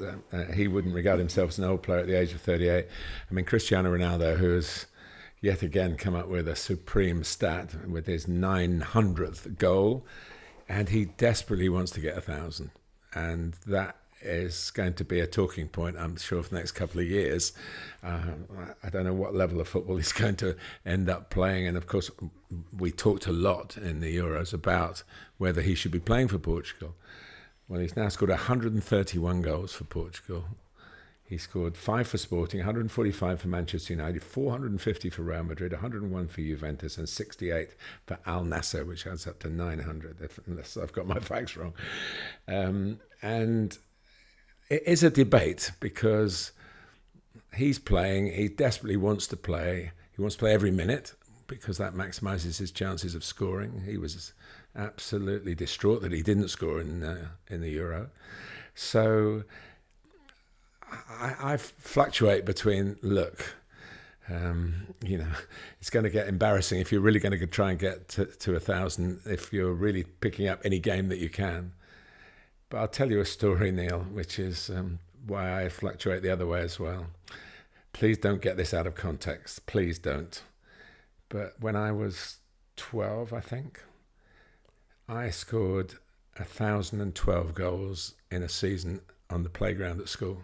he wouldn't regard himself as an old player at the age of 38. I mean, Cristiano Ronaldo, who has yet again come up with a supreme stat with his 900th goal, and he desperately wants to get 1,000. And that is going to be a talking point, I'm sure, for the next couple of years. I don't know what level of football he's going to end up playing. And of course, we talked a lot in the Euros about whether he should be playing for Portugal. Well, he's now scored 131 goals for Portugal. He scored 5 for Sporting, 145 for Manchester United, 450 for Real Madrid, 101 for Juventus, and 68 for Al Nassr, which adds up to 900, unless I've got my facts wrong. And it is a debate, because he's playing, he desperately wants to play. He wants to play every minute, because that maximises his chances of scoring. He was absolutely distraught that he didn't score in the Euro. So I fluctuate between, look, it's going to get embarrassing if you're really going to try and get to 1,000, if you're really picking up any game that you can. But I'll tell you a story, Neil, which is why I fluctuate the other way as well. Please don't get this out of context. Please don't. But when I was 12, I think, I scored 1,012 goals in a season on the playground at school.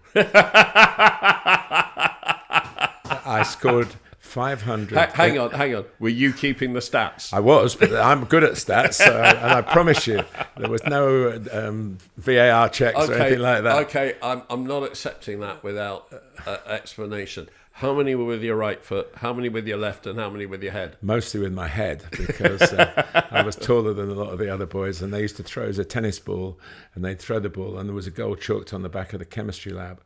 I scored 500. Hang on. Were you keeping the stats? I was, but I'm good at stats, and I promise you, there was no VAR checks or anything like that. Okay, I'm not accepting that without explanation. How many were with your right foot? How many with your left? And how many with your head? Mostly with my head, because I was taller than a lot of the other boys, and they used to throw as a tennis ball, and they'd throw the ball, and there was a goal chalked on the back of the chemistry lab.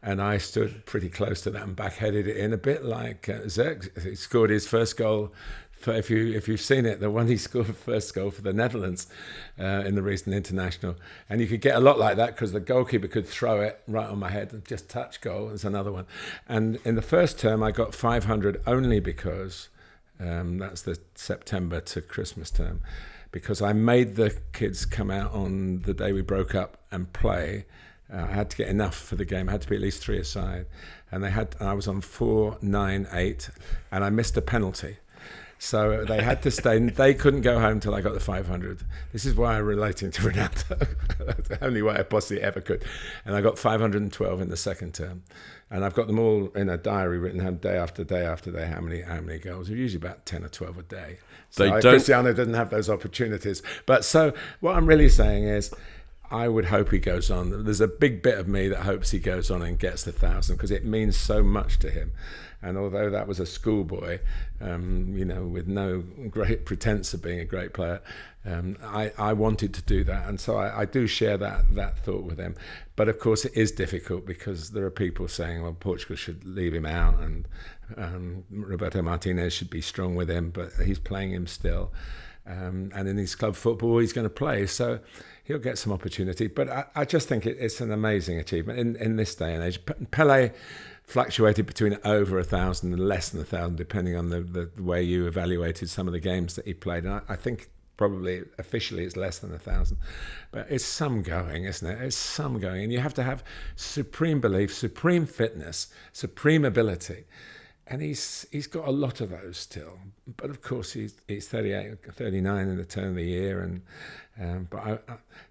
And I stood pretty close to that and backheaded it in, a bit like Zirk. He scored his first goal. If you've seen it, the one he scored first goal for the Netherlands in the recent international. And you could get a lot like that, because the goalkeeper could throw it right on my head and just touch goal. There's another one. And in the first term, I got 500 only because that's the September to Christmas term, because I made the kids come out on the day we broke up and play. I had to get enough for the game. I had to be at least 3 aside. And I was on 4, 9, 8, and I missed a penalty. So they had to stay. They couldn't go home till I got the 500. This is why I'm relating to Ronaldo. The only way I possibly ever could. And I got 512 in the second term. And I've got them all in a diary written down day after day after day, how many goals. Usually about 10 or 12 a day. So Cristiano didn't have those opportunities. But so what I'm really saying is, I would hope he goes on. There's a big bit of me that hopes he goes on and gets the 1,000, because it means so much to him. And although that was a schoolboy, with no great pretense of being a great player, I wanted to do that. And so I do share that thought with him. But of course it is difficult, because there are people saying, well, Portugal should leave him out, and Roberto Martinez should be strong with him, but he's playing him still. And in his club football, he's going to play. So he'll get some opportunity. But I just think it's an amazing achievement in this day and age. Pelé fluctuated between over 1,000 and less than 1,000, depending on the way you evaluated some of the games that he played. And I think probably officially it's less than 1,000. But it's some going, isn't it? It's some going. And you have to have supreme belief, supreme fitness, supreme ability. And he's got a lot of those still. But of course, he's 38, 39 in the turn of the year. But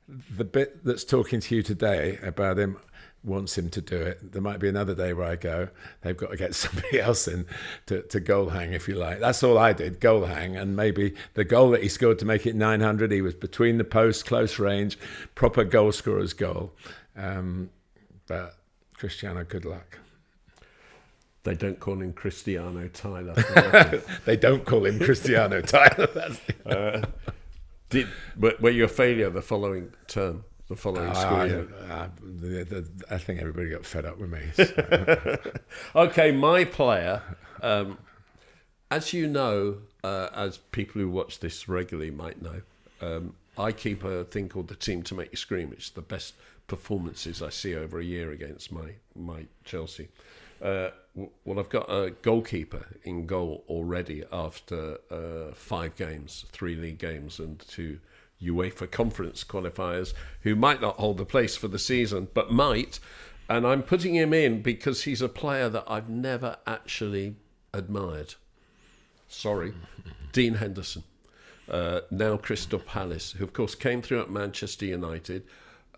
the bit that's talking to you today about him wants him to do it. There might be another day where I go, they've got to get somebody else in to goal hang, if you like. That's all I did, goal hang. And maybe the goal that he scored to make it 900, he was between the posts, close range, proper goal scorer's goal. But Cristiano, good luck. They don't call him Cristiano Tyler. They don't call him Cristiano Tyler. Were you a failure the following term? The following school year? I think everybody got fed up with me. So. Okay, my player, as you know, as people who watch this regularly might know, I keep a thing called the Team to Make You Scream. It's the best performances I see over a year against my Chelsea. Well, I've got a goalkeeper in goal already after 5 games, 3 league games and 2 UEFA Conference qualifiers, who might not hold the place for the season, but might. And I'm putting him in because he's a player that I've never actually admired. Sorry. Dean Henderson, now Crystal Palace, who of course came through at Manchester United,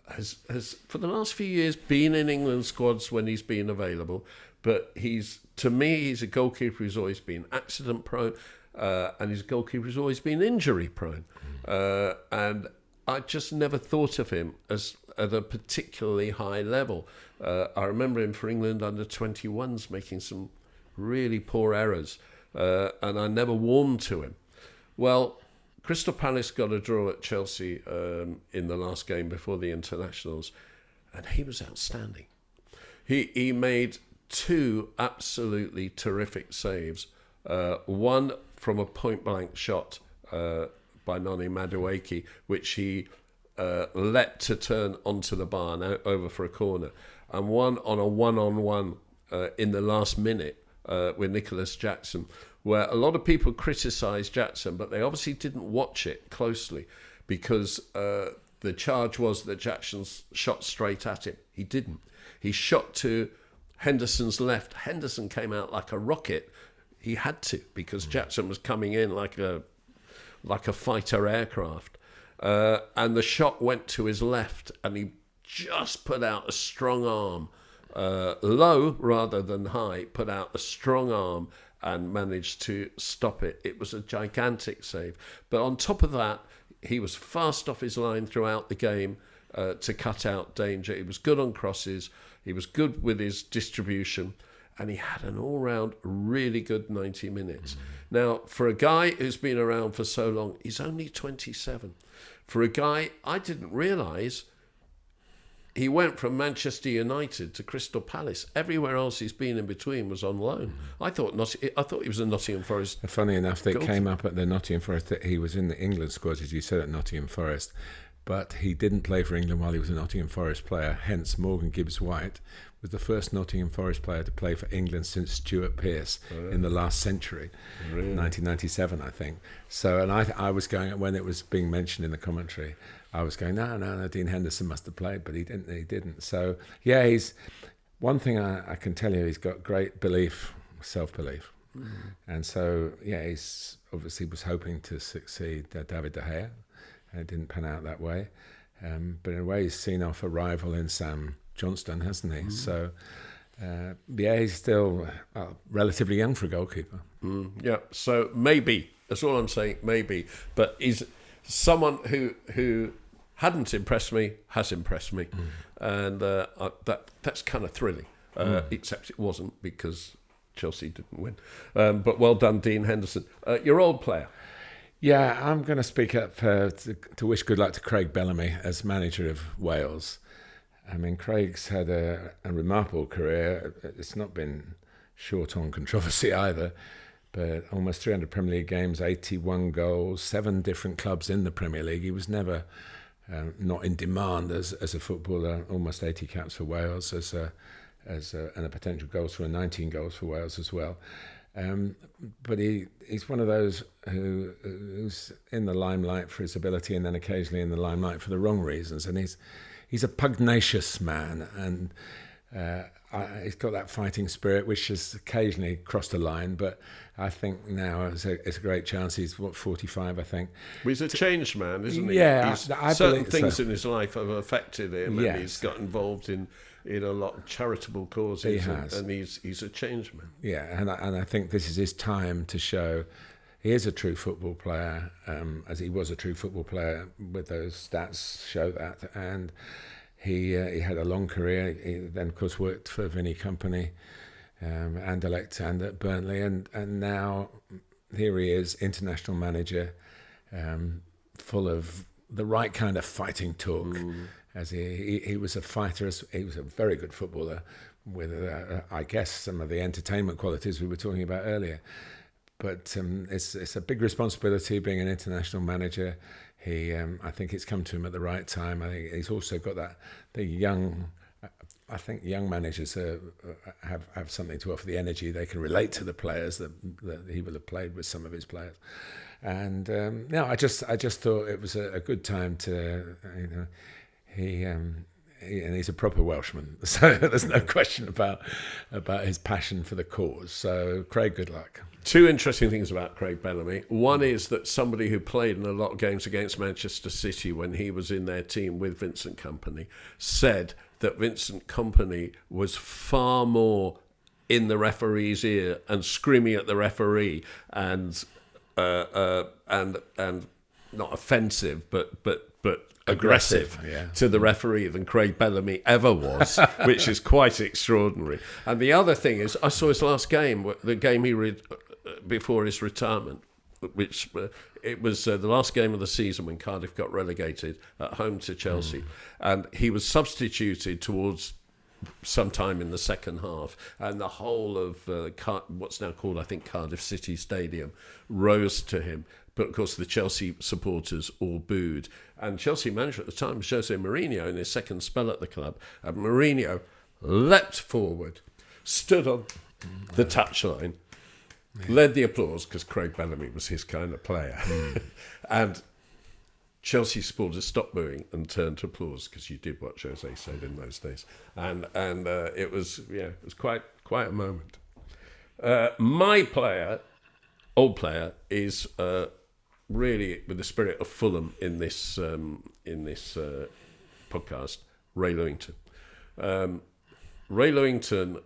has for the last few years been in England squads when he's been available. But to me, he's a goalkeeper who's always been accident prone, and he's a goalkeeper who's always been injury prone. And I just never thought of him as at a particularly high level. I remember him for England under 21s making some really poor errors, and I never warmed to him. Well, Crystal Palace got a draw at Chelsea in the last game before the internationals, and he was outstanding. He made 2 absolutely terrific saves. One from a point-blank shot by Noni Madueke, which he let to turn onto the bar and over for a corner, and one on a one-on-one in the last minute with Nicholas Jackson, where a lot of people criticised Jackson, but they obviously didn't watch it closely because the charge was that Jackson shot straight at him. He didn't. He shot to Henderson's left. Henderson came out like a rocket. He had to, because Jackson was coming in like a fighter aircraft. And the shot went to his left, and he just put out a strong arm, low rather than high, put out a strong arm and managed to stop it. It was a gigantic save. But on top of that, he was fast off his line throughout the game to cut out danger. He was good on crosses. He was good with his distribution. And he had an all-round really good 90 minutes. Now, for a guy who's been around for so long, he's only 27. For a guy, I didn't realise he went from Manchester United to Crystal Palace. Everywhere else he's been in between was on loan. I thought he was a Nottingham Forest. Funny enough, they came up at the Nottingham Forest that he was in the England squad, as you said, at Nottingham Forest. But he didn't play for England while he was a Nottingham Forest player. Hence, Morgan Gibbs-White was the first Nottingham Forest player to play for England since Stuart Pearce in the last century, 1997, I think. So, and I was going, when it was being mentioned in the commentary, I was going, no, Dean Henderson must have played, but he didn't. So, yeah, he's one thing I can tell you, he's got great belief, self-belief. And so, yeah, he's obviously was hoping to succeed David De Gea. It didn't pan out that way. But in a way, he's seen off a rival in Sam Johnston, hasn't he? So, yeah, he's still relatively young for a goalkeeper. Yeah, so maybe. That's all I'm saying, maybe. But he's someone who hadn't impressed me, has impressed me. And that's kind of thrilling. Except it wasn't, because Chelsea didn't win. But well done, Dean Henderson. Your old player. Yeah, I'm going to speak up to wish good luck to Craig Bellamy as manager of Wales. I mean, Craig's had a remarkable career. It's not been short on controversy either, but almost 300 Premier League games, 81 goals, 7 different clubs in the Premier League. He was never not in demand as a footballer. Almost 80 caps for Wales and a potential goals for 19 goals for Wales as well. But he's one of those who's in the limelight for his ability, and then occasionally in the limelight for the wrong reasons. And he's a pugnacious man, and he's got that fighting spirit, which has occasionally crossed a line. But I think now it's a great chance. He's 45, I think. Well, he's a changed man, isn't he? Yeah, Certain things in his life have affected him, and he's got involved in in a lot of charitable causes. He has. And he's a changeman. Yeah, and I think this is his time to show he is a true football player, as he was a true football player with those stats show that. And he had a long career. He then, of course, worked for Vinnie Company, Anderlecht and at Burnley. And now here he is, international manager, full of the right kind of fighting talk. As he was a fighter, he was a very good footballer with, I guess, some of the entertainment qualities we were talking about earlier. But it's a big responsibility being an international manager. I think it's come to him at the right time. I think he's also got the young. I think young managers have something to offer. The energy, they can relate to the players that he will have played with, some of his players. And I just thought it was a good time to, and he's a proper Welshman, so there's no question about his passion for the cause. So, Craig, good luck. Two interesting things about Craig Bellamy. One is that somebody who played in a lot of games against Manchester City when he was in their team with Vincent Kompany said that Vincent Kompany was far more in the referee's ear and screaming at the referee and not offensive, but aggressive to the referee than Craig Bellamy ever was, which is quite extraordinary. And the other thing is, I saw his last game, the game he read before his retirement, which it was the last game of the season when Cardiff got relegated at home to Chelsea, and he was substituted towards sometime in the second half, and the whole of what's now called, I think, Cardiff City Stadium rose to him. But of course the Chelsea supporters all booed, and Chelsea manager at the time was Jose Mourinho in his second spell at the club, and Mourinho leapt forward, stood on the touchline, led the applause because Craig Bellamy was his kind of player, and Chelsea supporters stopped booing and turned to applause because you did what Jose said in those days, and it was quite a moment. My old player is really with the spirit of Fulham in this podcast, Ray Lewington. Ray Lewington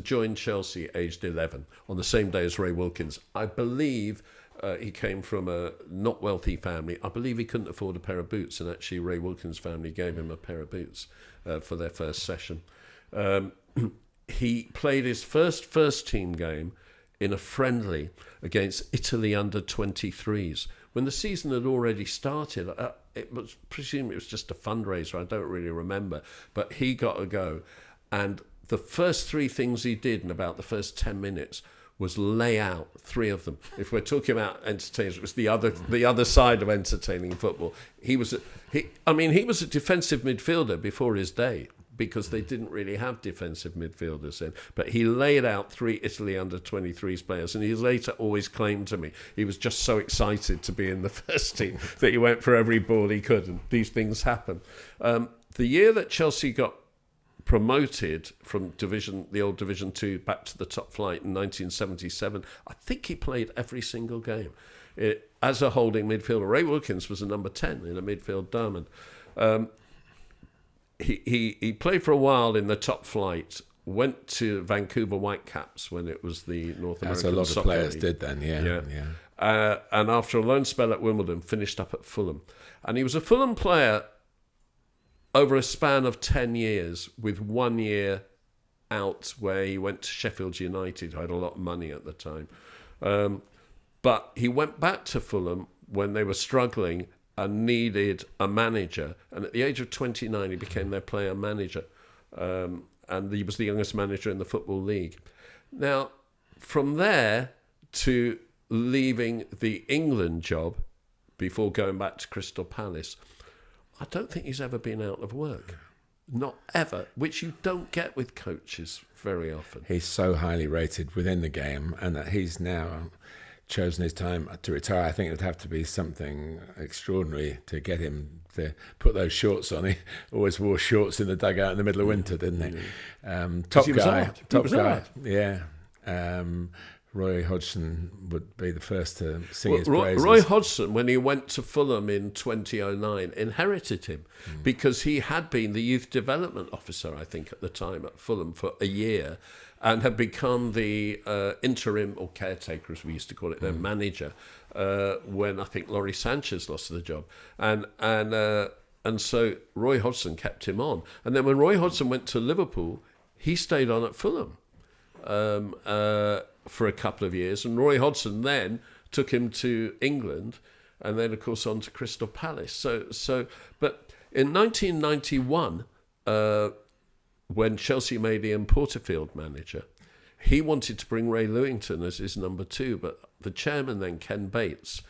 joined Chelsea aged 11 on the same day as Ray Wilkins. I believe he came from a not wealthy family. I believe he couldn't afford a pair of boots, and actually Ray Wilkins' family gave him a pair of boots for their first session. He played his first team game in a friendly against Italy under 23s. When the season had already started, it was presumed it was just a fundraiser, I don't really remember, but he got a go. And the first three things he did in about the first 10 minutes was lay out three of them. If we're talking about entertainment, it was the other side of entertaining football. He was a defensive midfielder before his day, because they didn't really have defensive midfielders then. But he laid out three Italy under-23s players, and he later always claimed to me he was just so excited to be in the first team that he went for every ball he could, and these things happen. The year that Chelsea got promoted from the old Division 2 back to the top flight in 1977, I think he played every single game. As a holding midfielder, Ray Wilkins was a number 10 in a midfield diamond. He played for a while in the top flight, went to Vancouver Whitecaps when it was the North American As a lot Soccer of players League. did then, yeah. And after a loan spell at Wimbledon, finished up at Fulham. And he was a Fulham player over a span of 10 years, with 1 year out where he went to Sheffield United, who had a lot of money at the time. But he went back to Fulham when they were struggling and needed a manager. And at the age of 29, he became their player manager. And he was the youngest manager in the Football League. Now, from there to leaving the England job before going back to Crystal Palace, I don't think he's ever been out of work. Not ever, which you don't get with coaches very often. He's so highly rated within the game, and that he's now chosen his time to retire. I think it would have to be something extraordinary to get him to put those shorts on. He always wore shorts in the dugout in the middle of winter, didn't he? Top guy, yeah. Roy Hodgson would be the first to sing his Roy, praises. Roy Hodgson, when he went to Fulham in 2009, inherited him because he had been the youth development officer, I think, at the time at Fulham for a year, and had become the interim or caretaker, as we used to call it, their manager, when I think Laurie Sanchez lost the job, and so Roy Hodgson kept him on, and then when Roy Hodgson went to Liverpool, he stayed on at Fulham for a couple of years, and Roy Hodgson then took him to England, and then of course on to Crystal Palace. But in 1991, when Chelsea made Ian Porterfield manager, he wanted to bring Ray Lewington as his number 2, but the chairman then, Ken Bates,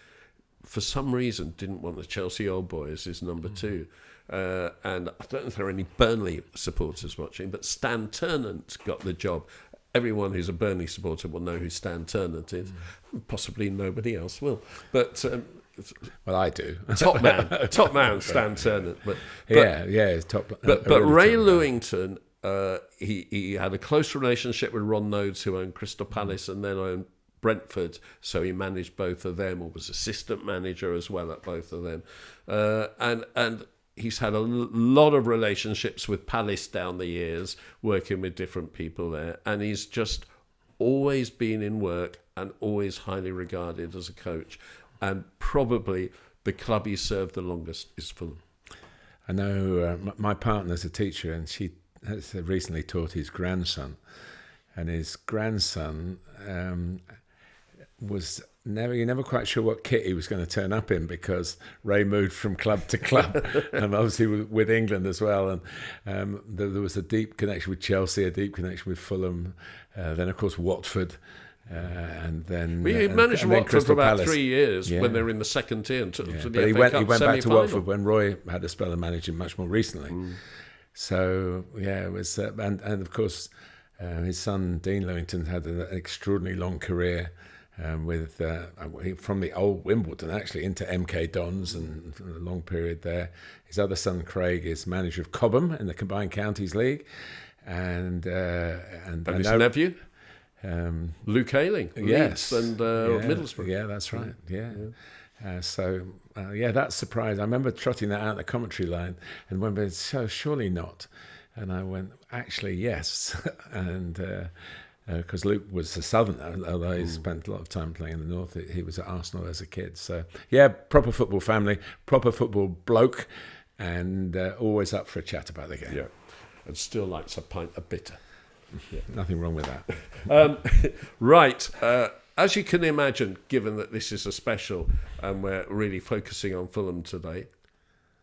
for some reason didn't want the Chelsea old boy as his number 2. And I don't know if there are any Burnley supporters watching, but Stan Ternant got the job. Everyone who's a Burnley supporter will know who Stan Ternant is. Possibly nobody else will. But well, I do. Top man, Stan Ternant. But he's top. But Ray Lewington, he had a close relationship with Ron Nodes, who owned Crystal Palace and then owned Brentford, so he managed both of them, or was assistant manager as well at both of them, and he's had a lot of relationships with Palace down the years, working with different people there, and he's just always been in work and always highly regarded as a coach, and probably the club he served the longest is Fulham. I know my partner's a teacher, and she has recently taught his grandson, and his grandson was you're never quite sure what kit he was going to turn up in, because Ray moved from club to club, and obviously with England as well. And there was a deep connection with Chelsea, a deep connection with Fulham, then of course Watford, and then he managed Watford for about Palace. 3 years when they were in the second tier. To the but he FA went Cup back to semi-final. Watford when Roy had a spell of managing much more recently. So it was, and of course his son Dean Lewington had an extraordinarily long career. With from the old Wimbledon actually into MK Dons, and a long period there. His other son Craig is manager of Cobham in the Combined Counties League, and his nephew Luke Ayling, yes, Leeds and Middlesbrough. Yeah, that's right. That surprised. I remember trotting that out the commentary line, and when they said, "So surely not," and I went, "Actually, yes," and. Because Luke was a southerner, although he spent a lot of time playing in the north. He was at Arsenal as a kid. So, proper football family, proper football bloke, and always up for a chat about the game. Yeah, and still likes a pint of bitter. Yeah, nothing wrong with that. Right. As you can imagine, given that this is a special and we're really focusing on Fulham today,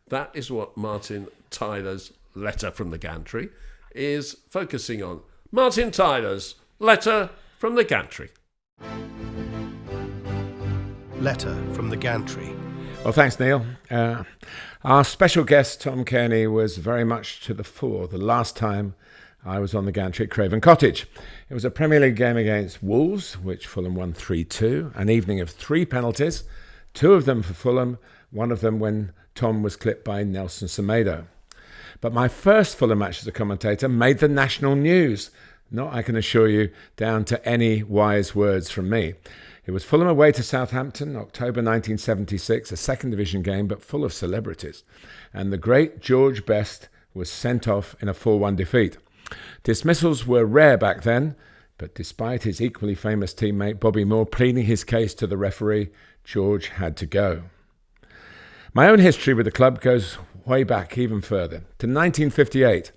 that is what Martin Tyler's letter from the Gantry is focusing on. Martin Tyler's letter from the Gantry. Letter from the Gantry. Well, thanks, Neil. Our special guest, Tom Cairney, was very much to the fore the last time I was on the Gantry at Craven Cottage. It was a Premier League game against Wolves, which Fulham won 3-2, an evening of 3 penalties, 2 of them for Fulham, one of them when Tom was clipped by Nelson Semedo. But my first Fulham match as a commentator made the national news. Not, I can assure you, down to any wise words from me. It was Fulham away to Southampton, October 1976, a second division game, but full of celebrities. And the great George Best was sent off in a 4-1 defeat. Dismissals were rare back then, but despite his equally famous teammate Bobby Moore pleading his case to the referee, George had to go. My own history with the club goes way back even further, to 1958.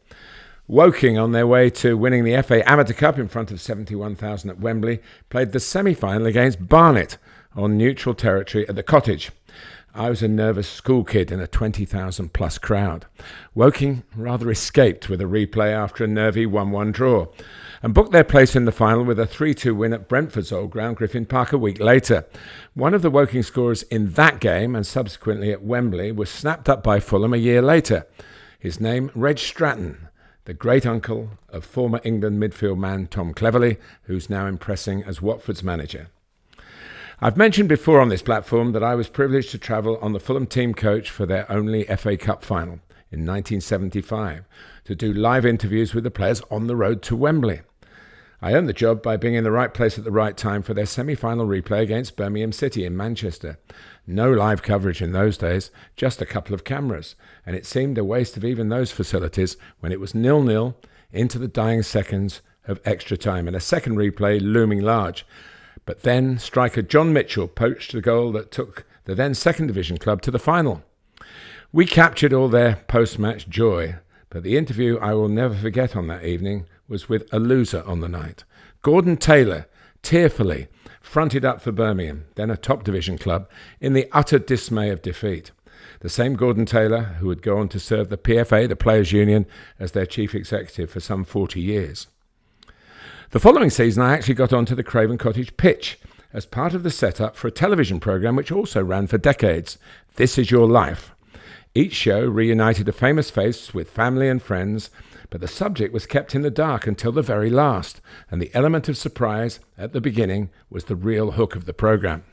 Woking, on their way to winning the FA Amateur Cup in front of 71,000 at Wembley, played the semi-final against Barnet on neutral territory at the Cottage. I was a nervous school kid in a 20,000 plus crowd. Woking rather escaped with a replay after a nervy 1-1 draw and booked their place in the final with a 3-2 win at Brentford's old ground, Griffin Park, a week later. One of the Woking scorers in that game and subsequently at Wembley was snapped up by Fulham a year later. His name, Reg Stratton, the great-uncle of former England midfield man Tom Cleverley, who's now impressing as Watford's manager. I've mentioned before on this platform that I was privileged to travel on the Fulham team coach for their only FA Cup final in 1975 to do live interviews with the players on the road to Wembley. I earned the job by being in the right place at the right time for their semi-final replay against Birmingham City in Manchester. No live coverage in those days, just a couple of cameras, and it seemed a waste of even those facilities when it was 0-0 into the dying seconds of extra time and a second replay looming large. But then striker John Mitchell poached the goal that took the then second division club to the final. We captured all their post-match joy, but the interview I will never forget on that evening was with a loser on the night. Gordon Taylor tearfully fronted up for Birmingham, then a top division club, in the utter dismay of defeat. The same Gordon Taylor who would go on to serve the PFA, the Players' Union, as their chief executive for some 40 years. The following season I actually got onto the Craven Cottage pitch as part of the setup for a television programme which also ran for decades, This Is Your Life. Each show reunited a famous face with family and friends, but the subject was kept in the dark until the very last, and the element of surprise at the beginning was the real hook of the programme.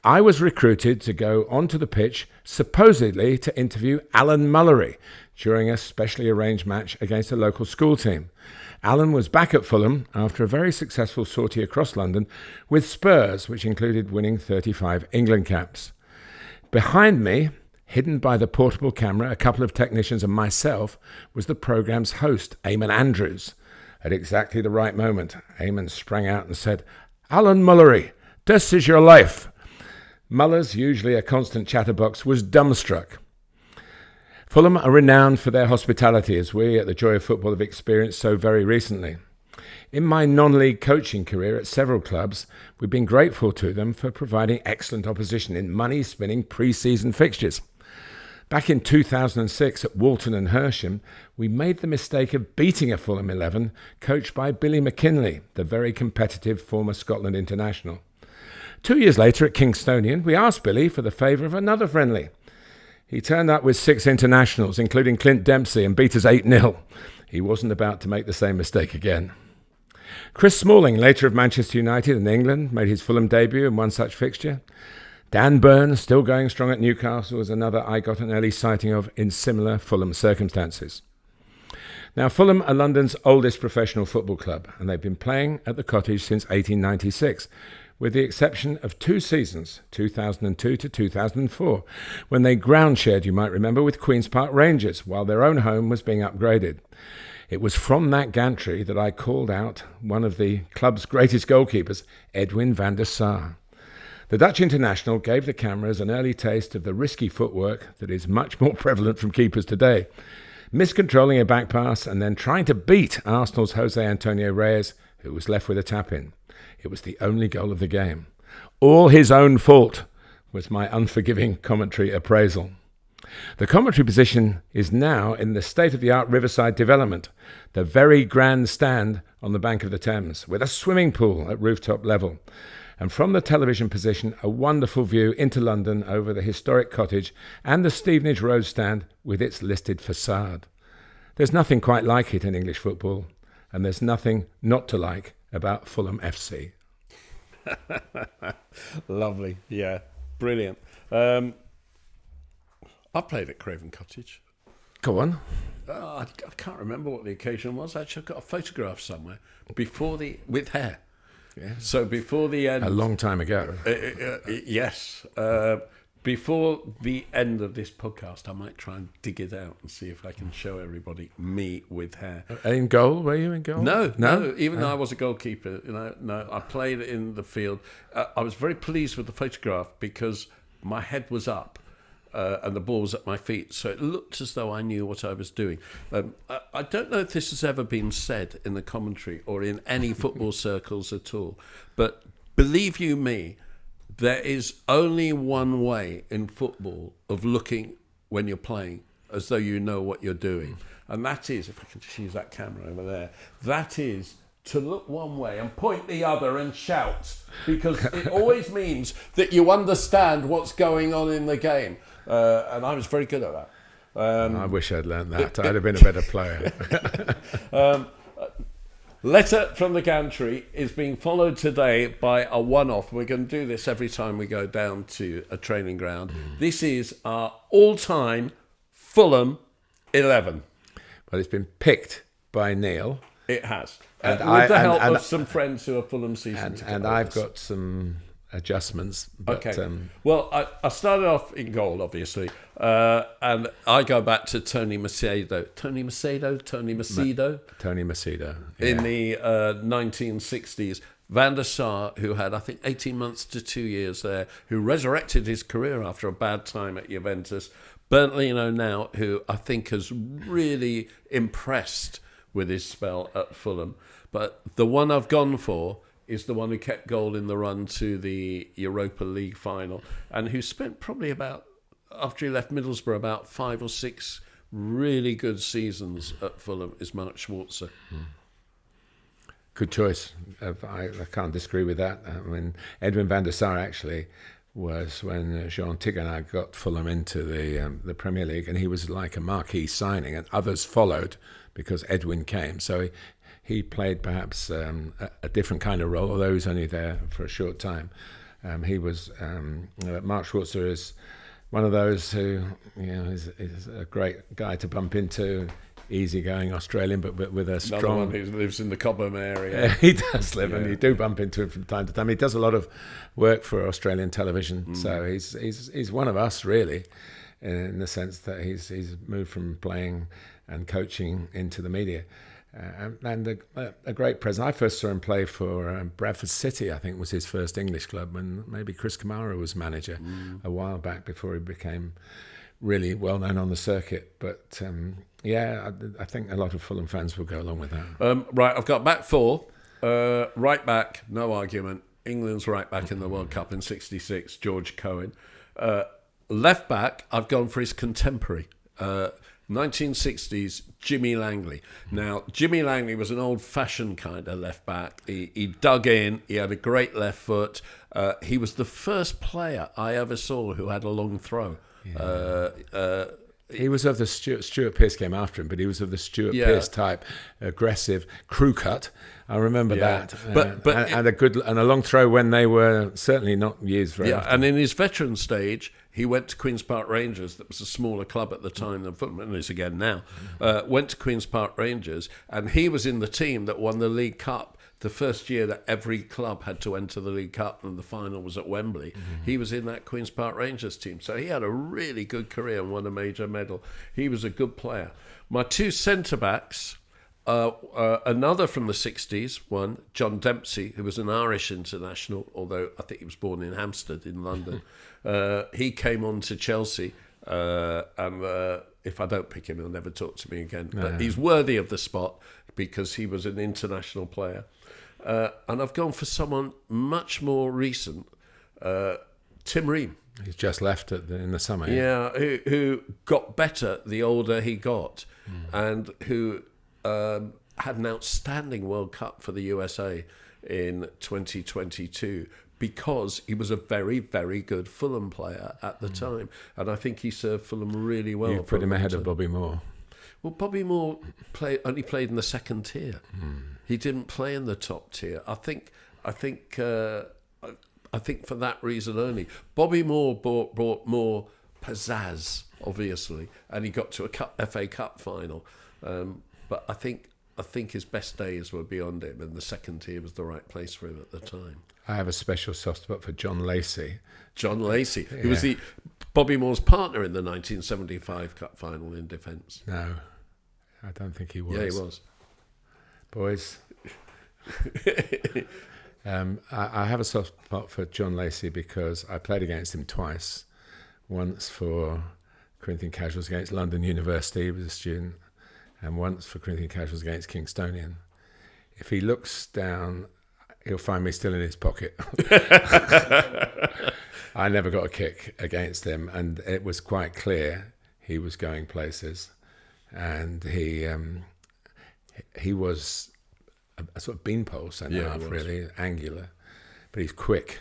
I was recruited to go onto the pitch, supposedly to interview Alan Mullery during a specially arranged match against a local school team. Alan was back at Fulham after a very successful sortie across London with Spurs, which included winning 35 England caps. Behind me, hidden by the portable camera, a couple of technicians and myself, was the programme's host, Eamon Andrews. At exactly the right moment, Eamon sprang out and said, "Alan Mullery, this is your life." Muller's, usually a constant chatterbox, was dumbstruck. Fulham are renowned for their hospitality, as we at the Joy of Football have experienced so very recently. In my non-league coaching career at several clubs, we've been grateful to them for providing excellent opposition in money-spinning pre-season fixtures. Back in 2006 at Walton and Hersham, we made the mistake of beating a Fulham 11 coached by Billy McKinley, the very competitive former Scotland international. 2 years later at Kingstonian, we asked Billy for the favour of another friendly. He turned up with 6 internationals, including Clint Dempsey, and beat us 8-0. He wasn't about to make the same mistake again. Chris Smalling, later of Manchester United and England, made his Fulham debut in one such fixture. Dan Burn, still going strong at Newcastle, was another I got an early sighting of in similar Fulham circumstances. Now, Fulham are London's oldest professional football club, and they've been playing at the Cottage since 1896, with the exception of 2 seasons, 2002 to 2004, when they ground shared, you might remember, with Queen's Park Rangers, while their own home was being upgraded. It was from that Gantry that I called out one of the club's greatest goalkeepers, Edwin van der Sar. The Dutch international gave the cameras an early taste of the risky footwork that is much more prevalent from keepers today, miscontrolling a back pass and then trying to beat Arsenal's Jose Antonio Reyes, who was left with a tap-in. It was the only goal of the game. All his own fault, was my unforgiving commentary appraisal. The commentary position is now in the state-of-the-art Riverside development, the very grand stand on the bank of the Thames, with a swimming pool at rooftop level. And from the television position, a wonderful view into London over the historic Cottage and the Stevenage Road stand with its listed facade. There's nothing quite like it in English football, and there's nothing not to like about Fulham FC. Lovely, yeah, brilliant. I played at Craven Cottage. Go on. I can't remember what the occasion was. Actually, I've got a photograph somewhere with hair. Yeah. So before the end, A long time ago. yes. Before the end of this podcast, I might try and dig it out and see if I can show everybody me with hair. In goal? Were you in goal? No. Even though I was a goalkeeper, no, I played in the field. I was very pleased with the photograph because my head was up. And the ball was at my feet, so it looked as though I knew what I was doing. I don't know if this has ever been said in the commentary or in any football circles at all, but believe you me, there is only one way in football of looking when you're playing as though you know what you're doing, and that is, if I can just use that camera over there, that is to look one way and point the other and shout, because it always means that you understand what's going on in the game. And I was very good at that. I wish I'd learned that. I'd have been a better player. Letter from the Gantry is being followed today by a one-off. We're going to do this every time we go down to a training ground. This is our all-time Fulham 11. Well, it's been picked by Neil It has. And with the help of some friends who are Fulham season ticket and holders. I've got some adjustments. But, Okay. Well, I started off in goal, obviously, and I go back to Tony Macedo. Tony Macedo. Yeah. In the 1960s. Van der Sar, who had, I think, 18 months to 2 years there, who resurrected his career after a bad time at Juventus. Bernd Leno now, who I think has really impressed with his spell at Fulham. But the one I've gone for is the one who kept goal in the run to the Europa League final, and who spent probably about, after he left Middlesbrough, about 5 or 6 really good seasons at Fulham, is Mark Schwarzer. Good choice. I can't disagree with that. I mean, Edwin van der Sar actually was when Jean Tigana got Fulham into the Premier League, and he was like a marquee signing, and others followed because Edwin came. So he played perhaps a different kind of role, although he was only there for a short time. He was Mark Schwarzer is one of those who is a great guy to bump into. Easygoing Australian, but with a strong. Another one who lives in the Cobham area. He does live, and you do bump into him from time to time. He does a lot of work for Australian television, so he's one of us really, in the sense that he's moved from playing and coaching into the media, and a great presence. I first saw him play for Bradford City. I think was his first English club, when maybe Chris Kamara was manager a while back before he became really well known on the circuit. But I think a lot of Fulham fans will go along with that. Right, I've got back 4. Right back, no argument. England's right back in the World Cup in '66, George Cohen. Left back, I've gone for his contemporary. 1960s, Jimmy Langley. Now, Jimmy Langley was an old-fashioned kind of left back. He dug in. He had a great left foot. He was the first player I ever saw who had a long throw. He was of the Stuart Pearce came after him, but he was of the Stuart Pearce type, aggressive crew cut. I remember that. And a long throw when they were certainly not used very often. And in his veteran stage, he went to Queen's Park Rangers. That was a smaller club at the time than Fulham, and is again now. Went to Queen's Park Rangers, and he was in the team that won the League Cup. The first year that every club had to enter the League Cup and the final was at Wembley, he was in that Queen's Park Rangers team. So he had a really good career and won a major medal. He was a good player. My 2 centre-backs, another from the 60s, one, John Dempsey, who was an Irish international, although I think he was born in Hampstead in London. He came on to Chelsea, and if I don't pick him, he'll never talk to me again. But he's worthy of the spot because he was an international player. And I've gone for someone much more recent, Tim Ream. He's just left in the summer. Yeah, who got better the older he got, and who had an outstanding World Cup for the USA in 2022 because he was a very, very good Fulham player at the time. And I think he served Fulham really well. You put him ahead of Bobby Moore. Well, Bobby Moore only played in the second tier. He didn't play in the top tier. I think for that reason only. Bobby Moore brought more pizzazz, obviously, and he got to a FA Cup final. But I think his best days were beyond him, and the second tier was the right place for him at the time. I have a special soft spot for John Lacey. John Lacey, who was Bobby Moore's partner in the 1975 Cup final in defence. No, I don't think he was. Yeah, he was. Boys, I have a soft spot for John Lacey because I played against him twice. Once for Corinthian Casuals against London University, he was a student, and once for Corinthian Casuals against Kingstonian. If he looks down, he'll find me still in his pocket. I never got a kick against him, and it was quite clear he was going places, and he was a sort of beanpole centre-half, really, angular, but he's quick,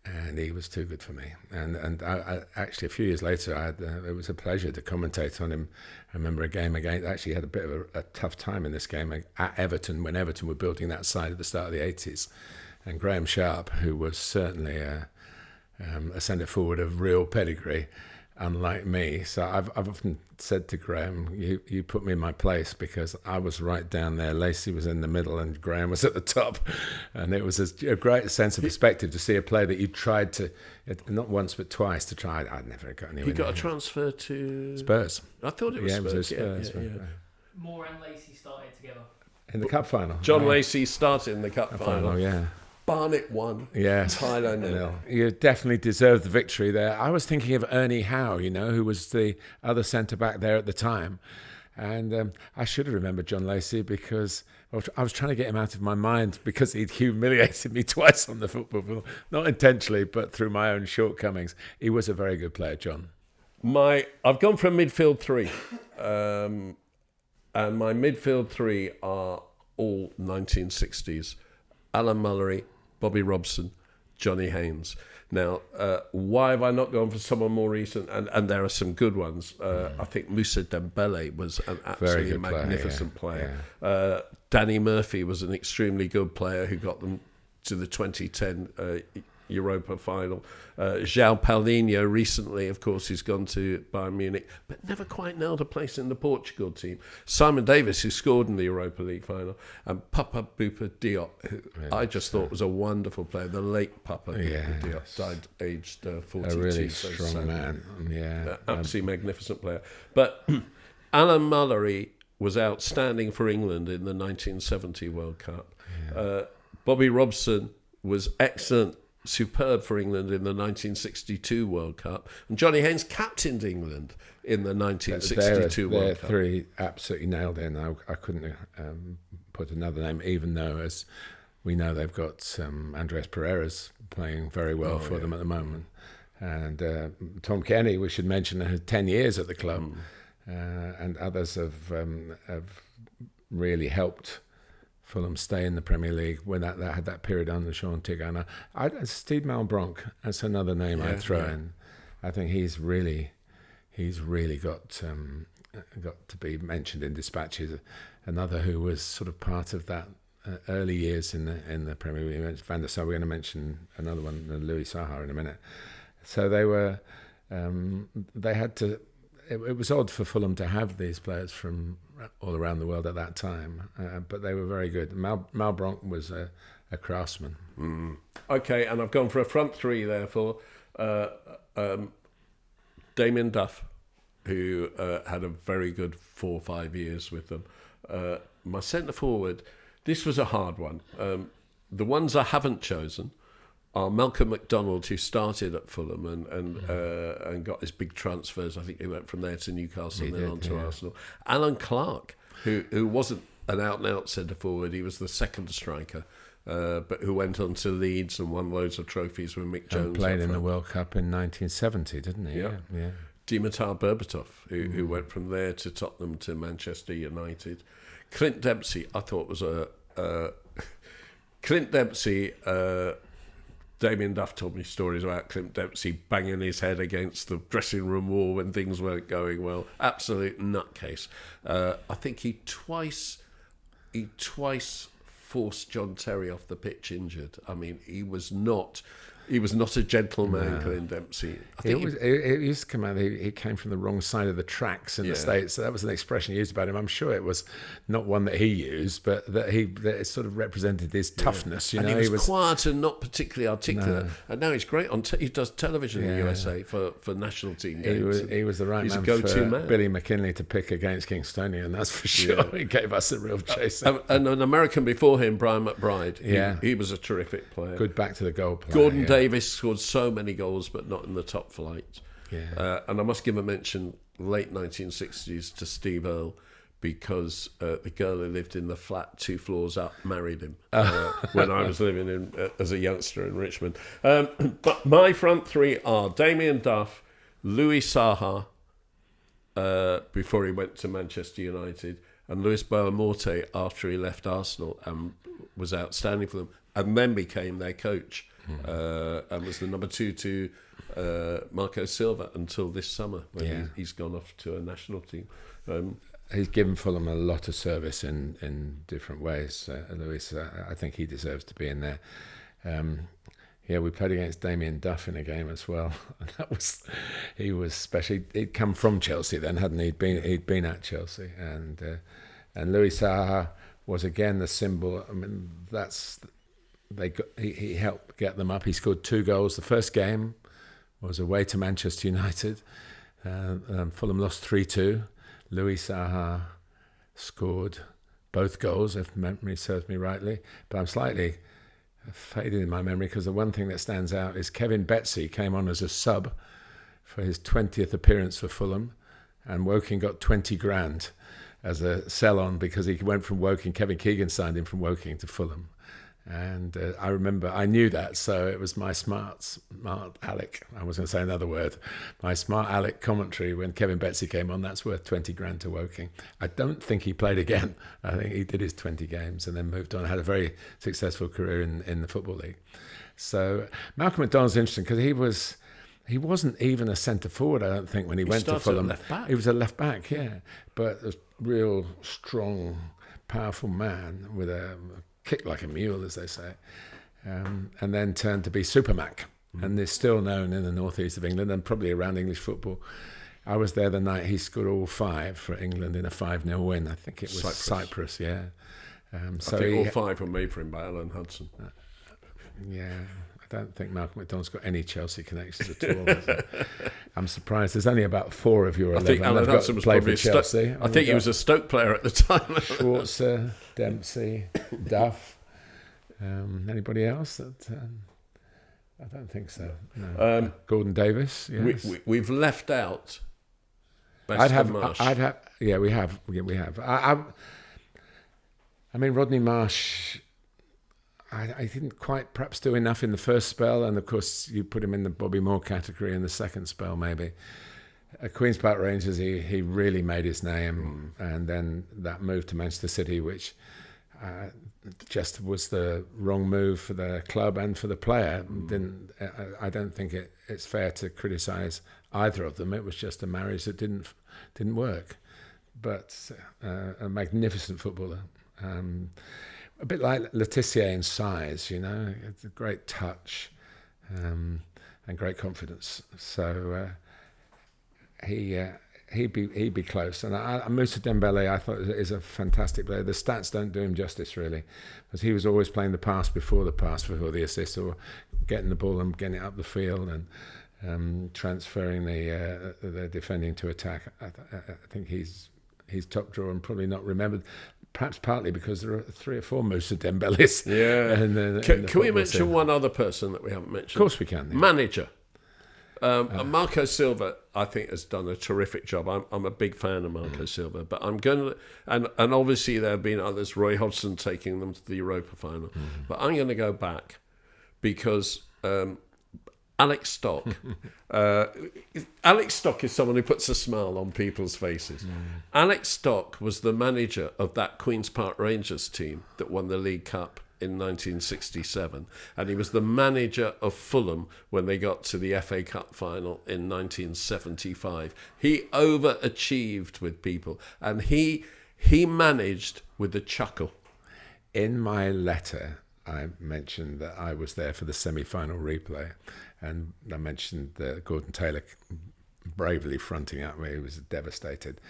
and he was too good for me. And I actually, a few years later, it was a pleasure to commentate on him. I remember a game against, actually had a bit of a tough time in this game at Everton, when Everton were building that side at the start of the 80s. And Graham Sharp, who was certainly a centre-forward of real pedigree, unlike me. So I've often said to Graham, you put me in my place, because I was right down there. Lacey was in the middle and Graham was at the top. And it was a great sense of perspective to see a player that you tried to, not once but twice, to try. I'd never got anywhere. He got a transfer to Spurs. I thought it was Yeah, Spurs. it was Spurs. Yeah. Moore and Lacey started together. In the cup final. John Lacey started in the cup final. Yeah. Barnett won. Yeah. Tyler nil. You definitely deserved the victory there. I was thinking of Ernie Howe, who was the other centre-back there at the time. And I should have remembered John Lacey, because I was trying to get him out of my mind, because he'd humiliated me twice on the football field. Not intentionally, but through my own shortcomings. He was a very good player, John. I've gone for a midfield three. And my midfield three are all 1960s. Alan Mullery, Bobby Robson, Johnny Haynes. Now, why have I not gone for someone more recent? And there are some good ones. I think Moussa Dembele was an absolutely magnificent player. Yeah. Danny Murphy was an extremely good player who got them to the 2010 Europa final. João Paulinho recently, of course, he's gone to Bayern Munich, but never quite nailed a place in the Portugal team. Simon Davis, who scored in the Europa League final, and Papa Bouba Diop, who I just thought was a wonderful player. The late Papa Bouba Diop died aged 42. A really so strong sad. man. Yeah. Absolutely magnificent player. But Alan Mullery was outstanding for England in the 1970 World Cup. Yeah. Bobby Robson was excellent, superb for England in the 1962 World Cup, and Johnny Haynes captained England in the 1962 World Cup. Three absolutely nailed in. I couldn't put another name, even though, as we know, they've got Andres Pereira's playing very well for them at the moment, and Tom Cairney, we should mention, had 10 years at the club, and others have really helped Fulham stay in the Premier League when that had that period under Sean Tigana. Steve Malbronk, that's another name I'd throw in. I think he's really got to be mentioned in dispatches. Another who was sort of part of that early years in the Premier League. Van der Sar. We're going to mention another one, Louis Saha, in a minute. So they were, they had to. It was odd for Fulham to have these players from all around the world at that time, but they were very good. Malbronk was a craftsman. Okay, and I've gone for a front three, therefore. Damien Duff, who had a very good 4 or 5 years with them. My centre forward, this was a hard one. The ones I haven't chosen are Malcolm McDonald, who started at Fulham and got his big transfers. I think he went from there to Newcastle and then on to Arsenal. Alan Clark, who wasn't an out-and-out centre-forward, he was the second striker, but who went on to Leeds and won loads of trophies with Mick Jones. And played in the World Cup in 1970, didn't he? Yeah. Dimitar Berbatov, who went from there to Tottenham to Manchester United. Clint Dempsey, I thought was Clint Dempsey... Damien Duff told me stories about Clint Dempsey banging his head against the dressing room wall when things weren't going well. Absolute nutcase. I think he twice forced John Terry off the pitch injured. I mean, he was not a gentleman, Clint Dempsey. It used to come out, he came from the wrong side of the tracks in the States. So that was an expression used about him. I'm sure it was not one that he used, but that it sort of represented his toughness. And he was quiet and not particularly articulate. No. And now he's great on. He does television in the USA for national team games. He was the right he's man a go-to man. Billy McKinley to pick against Kingstonian, that's for sure. He gave us a real chase. And an American before him, Brian McBride. He was a terrific player. Good back to the goal player. Gordon Davis scored so many goals, but not in the top flight. And I must give a mention, late 1960s, to Steve Earle, because the girl who lived in the flat 2 floors up married him when I was living in as a youngster in Richmond. But my front three are Damien Duff, Louis Saha, before he went to Manchester United, and Luis Boamorte after he left Arsenal and was outstanding for them, and then became their coach. And was the number 2 to Marco Silva until this summer when he's gone off to a national team. He's given Fulham a lot of service in different ways. Luis, I think he deserves to be in there. Yeah, we played against Damien Duff in a game as well. And he was special. He'd come from Chelsea then, hadn't he? He'd been at Chelsea, and Louis Saha was again the symbol. I mean, he helped get them up. He scored 2 goals. The first game was away to Manchester United. Fulham lost 3-2. Louis Saha scored both goals, if memory serves me rightly. But I'm slightly faded in my memory because the one thing that stands out is Kevin Betsy came on as a sub for his 20th appearance for Fulham, and Woking got 20 grand as a sell-on because he went from Woking. Kevin Keegan signed him from Woking to Fulham. And I remember, I knew that, so it was my smart Alec, I was going to say another word, my smart Alec commentary when Kevin Betsy came on, that's worth 20 grand to Woking. I don't think he played again. I think he did his 20 games and then moved on, had a very successful career in the Football League. So Malcolm McDonald's interesting because he wasn't even a centre forward, I don't think, when he went to Fulham. He was a left back, yeah, but a real strong, powerful man with a kick like a mule, as they say, and then turned to be Supermac, and is still known in the northeast of England and probably around English football. I was there the night he scored all 5 for England in a 5-0 win. I think it was Cyprus, yeah. I think all 5 were made for him by Alan Hudson. Yeah, I don't think Malcolm McDonald's got any Chelsea connections at all. I'm surprised. There's only about 4 of your 11. I think Alan Hudson was probably Chelsea. I think he was a Stoke player at the time. Schwarzer, Dempsey, Duff. Anybody else? I don't think so. No. Gordon Davis. Yes. We've left out. Marsh. Yeah, we have. I mean, Rodney Marsh. I didn't quite perhaps do enough in the first spell, and of course you put him in the Bobby Moore category in the second spell maybe. At Queen's Park Rangers he really made his name, and then that move to Manchester City, which just was the wrong move for the club and for the player. I don't think it's fair to criticise either of them. It was just a marriage that didn't work, but a magnificent footballer. A bit like Letizia in size, you know, it's a great touch and great confidence. So he'd be close. And Moussa Dembele, I thought, is a fantastic player. The stats don't do him justice, really, because he was always playing the pass before the assist, or getting the ball and getting it up the field and transferring the defending to attack. I think he's top drawer and probably not remembered. Perhaps partly because there are 3 or 4 Moussa Dembeles. Yeah. Can we mention one other person that we haven't mentioned? Of course we can. Yeah. Manager. Marco Silva, I think, has done a terrific job. I'm a big fan of Marco Silva, but I'm going to, and obviously there have been others, Roy Hodgson taking them to the Europa final, but I'm going to go back because Alex Stock. Alex Stock is someone who puts a smile on people's faces. Alex Stock was the manager of that Queen's Park Rangers team that won the League Cup in 1967, and he was the manager of Fulham when they got to the FA Cup final in 1975. He overachieved with people, and he managed with a chuckle. In my letter, I mentioned that I was there for the semi-final replay, and I mentioned Gordon Taylor bravely fronting up me. He was devastated.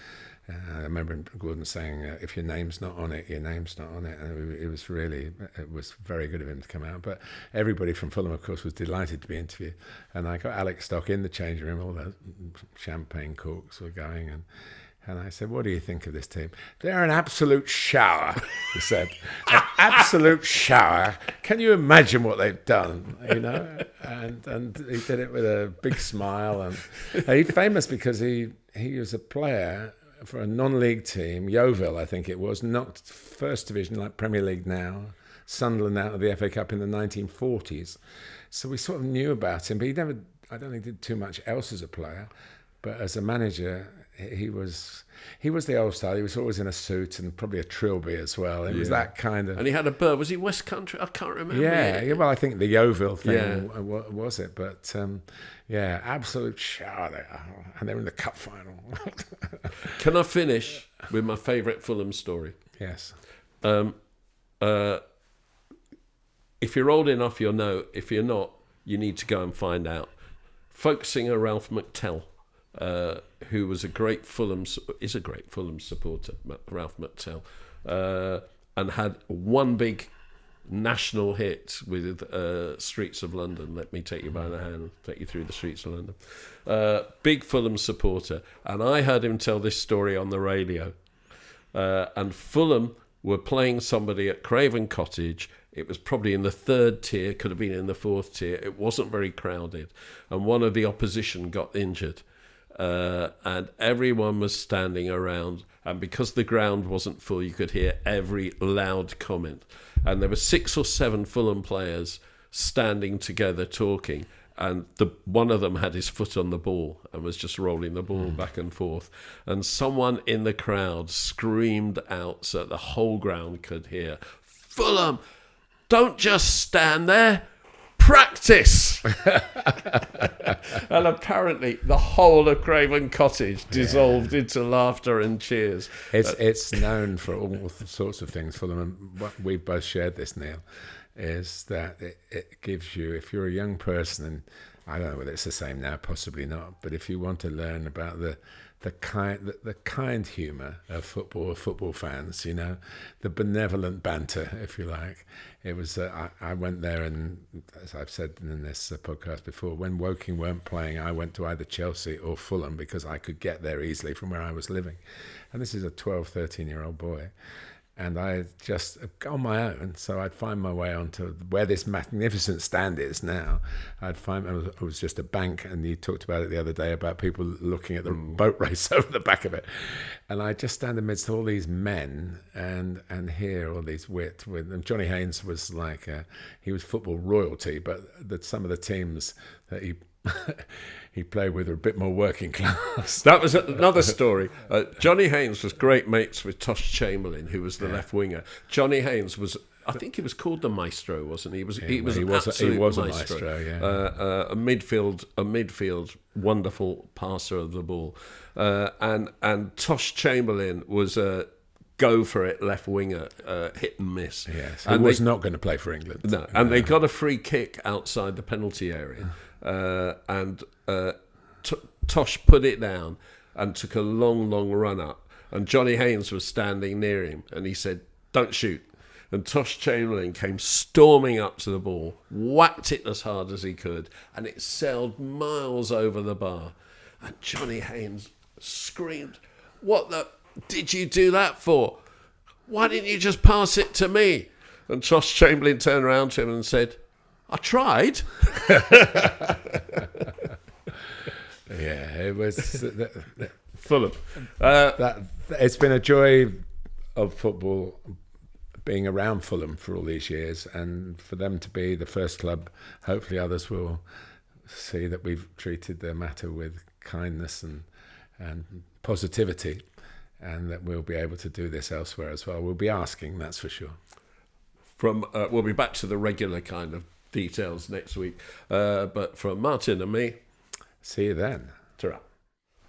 I remember Gordon saying, if your name's not on it, your name's not on it. And it was very good of him to come out. But everybody from Fulham, of course, was delighted to be interviewed. And I got Alex Stock in the changing room, all the champagne corks were going, and I said, what do you think of this team? They're an absolute shower, he said. An absolute shower. Can you imagine what they've done? You know? And he did it with a big smile. And he's famous because he was a player for a non-league team, Yeovil, I think it was, not first division like Premier League now, Sunderland out of the FA Cup in the 1940s. So we sort of knew about him, but I don't think he did too much else as a player. But as a manager, he was the old style. He was always in a suit and probably a trilby as well. It was that kind of... And he had a bird. Was he West Country? I can't remember. Yeah, well, I think the Yeovil thing was it. But, absolute shower they are. And they're in the cup final. Can I finish with my favourite Fulham story? Yes. If you're old enough, you'll know. If you're not, you need to go and find out. Folk singer Ralph McTell, who was a great Fulham supporter, Ralph McTell, and had one big national hit with Streets of London. Let me take you by the hand, take you through the streets of London. Big Fulham supporter, and I heard him tell this story on the radio. And Fulham were playing somebody at Craven Cottage. It was probably in the 3rd tier, could have been in the 4th tier. It wasn't very crowded. And one of the opposition got injured. And everyone was standing around. And because the ground wasn't full, you could hear every loud comment. And there were 6 or 7 Fulham players standing together talking. And one of them had his foot on the ball and was just rolling the ball back and forth. And someone in the crowd screamed out so that the whole ground could hear, "Fulham, don't just stand there, practice!" And apparently the whole of Craven Cottage dissolved into laughter and cheers. It's known for all sorts of things, Fulham, and what we've both shared this, Neil, is that it gives you, if you're a young person, and I don't know whether it's the same now, possibly not, but if you want to learn about the kind humour of football fans, you know, the benevolent banter, if you like. It was I went there, and as I've said in this podcast before, when Woking weren't playing, I went to either Chelsea or Fulham because I could get there easily from where I was living. And this is a 12, 13-year-old boy. And I just, on my own, so I'd find my way onto where this magnificent stand is now. It was just a bank, and you talked about it the other day about people looking at the boat race over the back of it. And I just stand amidst all these men and hear all these wit. And Johnny Haynes was like, he was football royalty, but some of the teams that he played with were a bit more working class. That was another story. Johnny Haynes was great mates with Tosh Chamberlain, who was the left winger. Johnny Haynes was, I think he was called the maestro, wasn't he? He was an absolute maestro. A midfield wonderful passer of the ball. And Tosh Chamberlain was a go for it left winger, hit and miss. Yes, he was not going to play for England. No, and they got a free kick outside the penalty area. Tosh put it down and took a long run up, and Johnny Haynes was standing near him, and he said, "Don't shoot." And Tosh Chamberlain came storming up to the ball, whacked it as hard as he could, and it sailed miles over the bar. And Johnny Haynes screamed, "What the did you do that for? Why didn't you just pass it to me?" And Tosh Chamberlain turned around to him and said, "I tried." Yeah, it was Fulham. It's been a joy of football being around Fulham for all these years, and for them to be the first club. Hopefully others will see that we've treated the matter with kindness and positivity, and that we'll be able to do this elsewhere as well. We'll be asking, that's for sure. We'll be back to the regular kind of details next week. But from Martin and me, see you then. Ta-ra.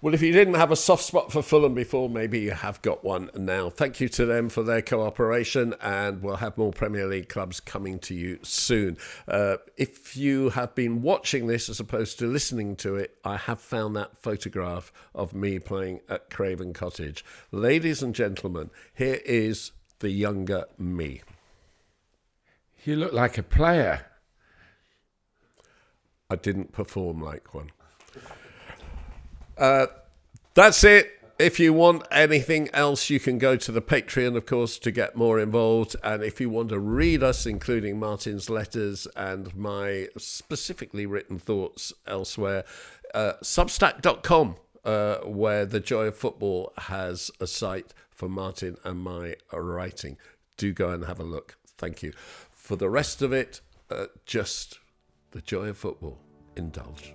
Well, if you didn't have a soft spot for Fulham before, maybe you have got one now. Thank you to them for their cooperation, and we'll have more Premier League clubs coming to you soon. If you have been watching this as opposed to listening to it, I have found that photograph of me playing at Craven Cottage. Ladies and gentlemen, here is the younger me. You look like a player. I didn't perform like one. That's it. If you want anything else, you can go to the Patreon, of course, to get more involved. And if you want to read us, including Martin's letters and my specifically written thoughts elsewhere, Substack.com, where The Joy of Football has a site for Martin and my writing. Do go and have a look. Thank you. For the rest of it, just The Joy of Football. Indulge.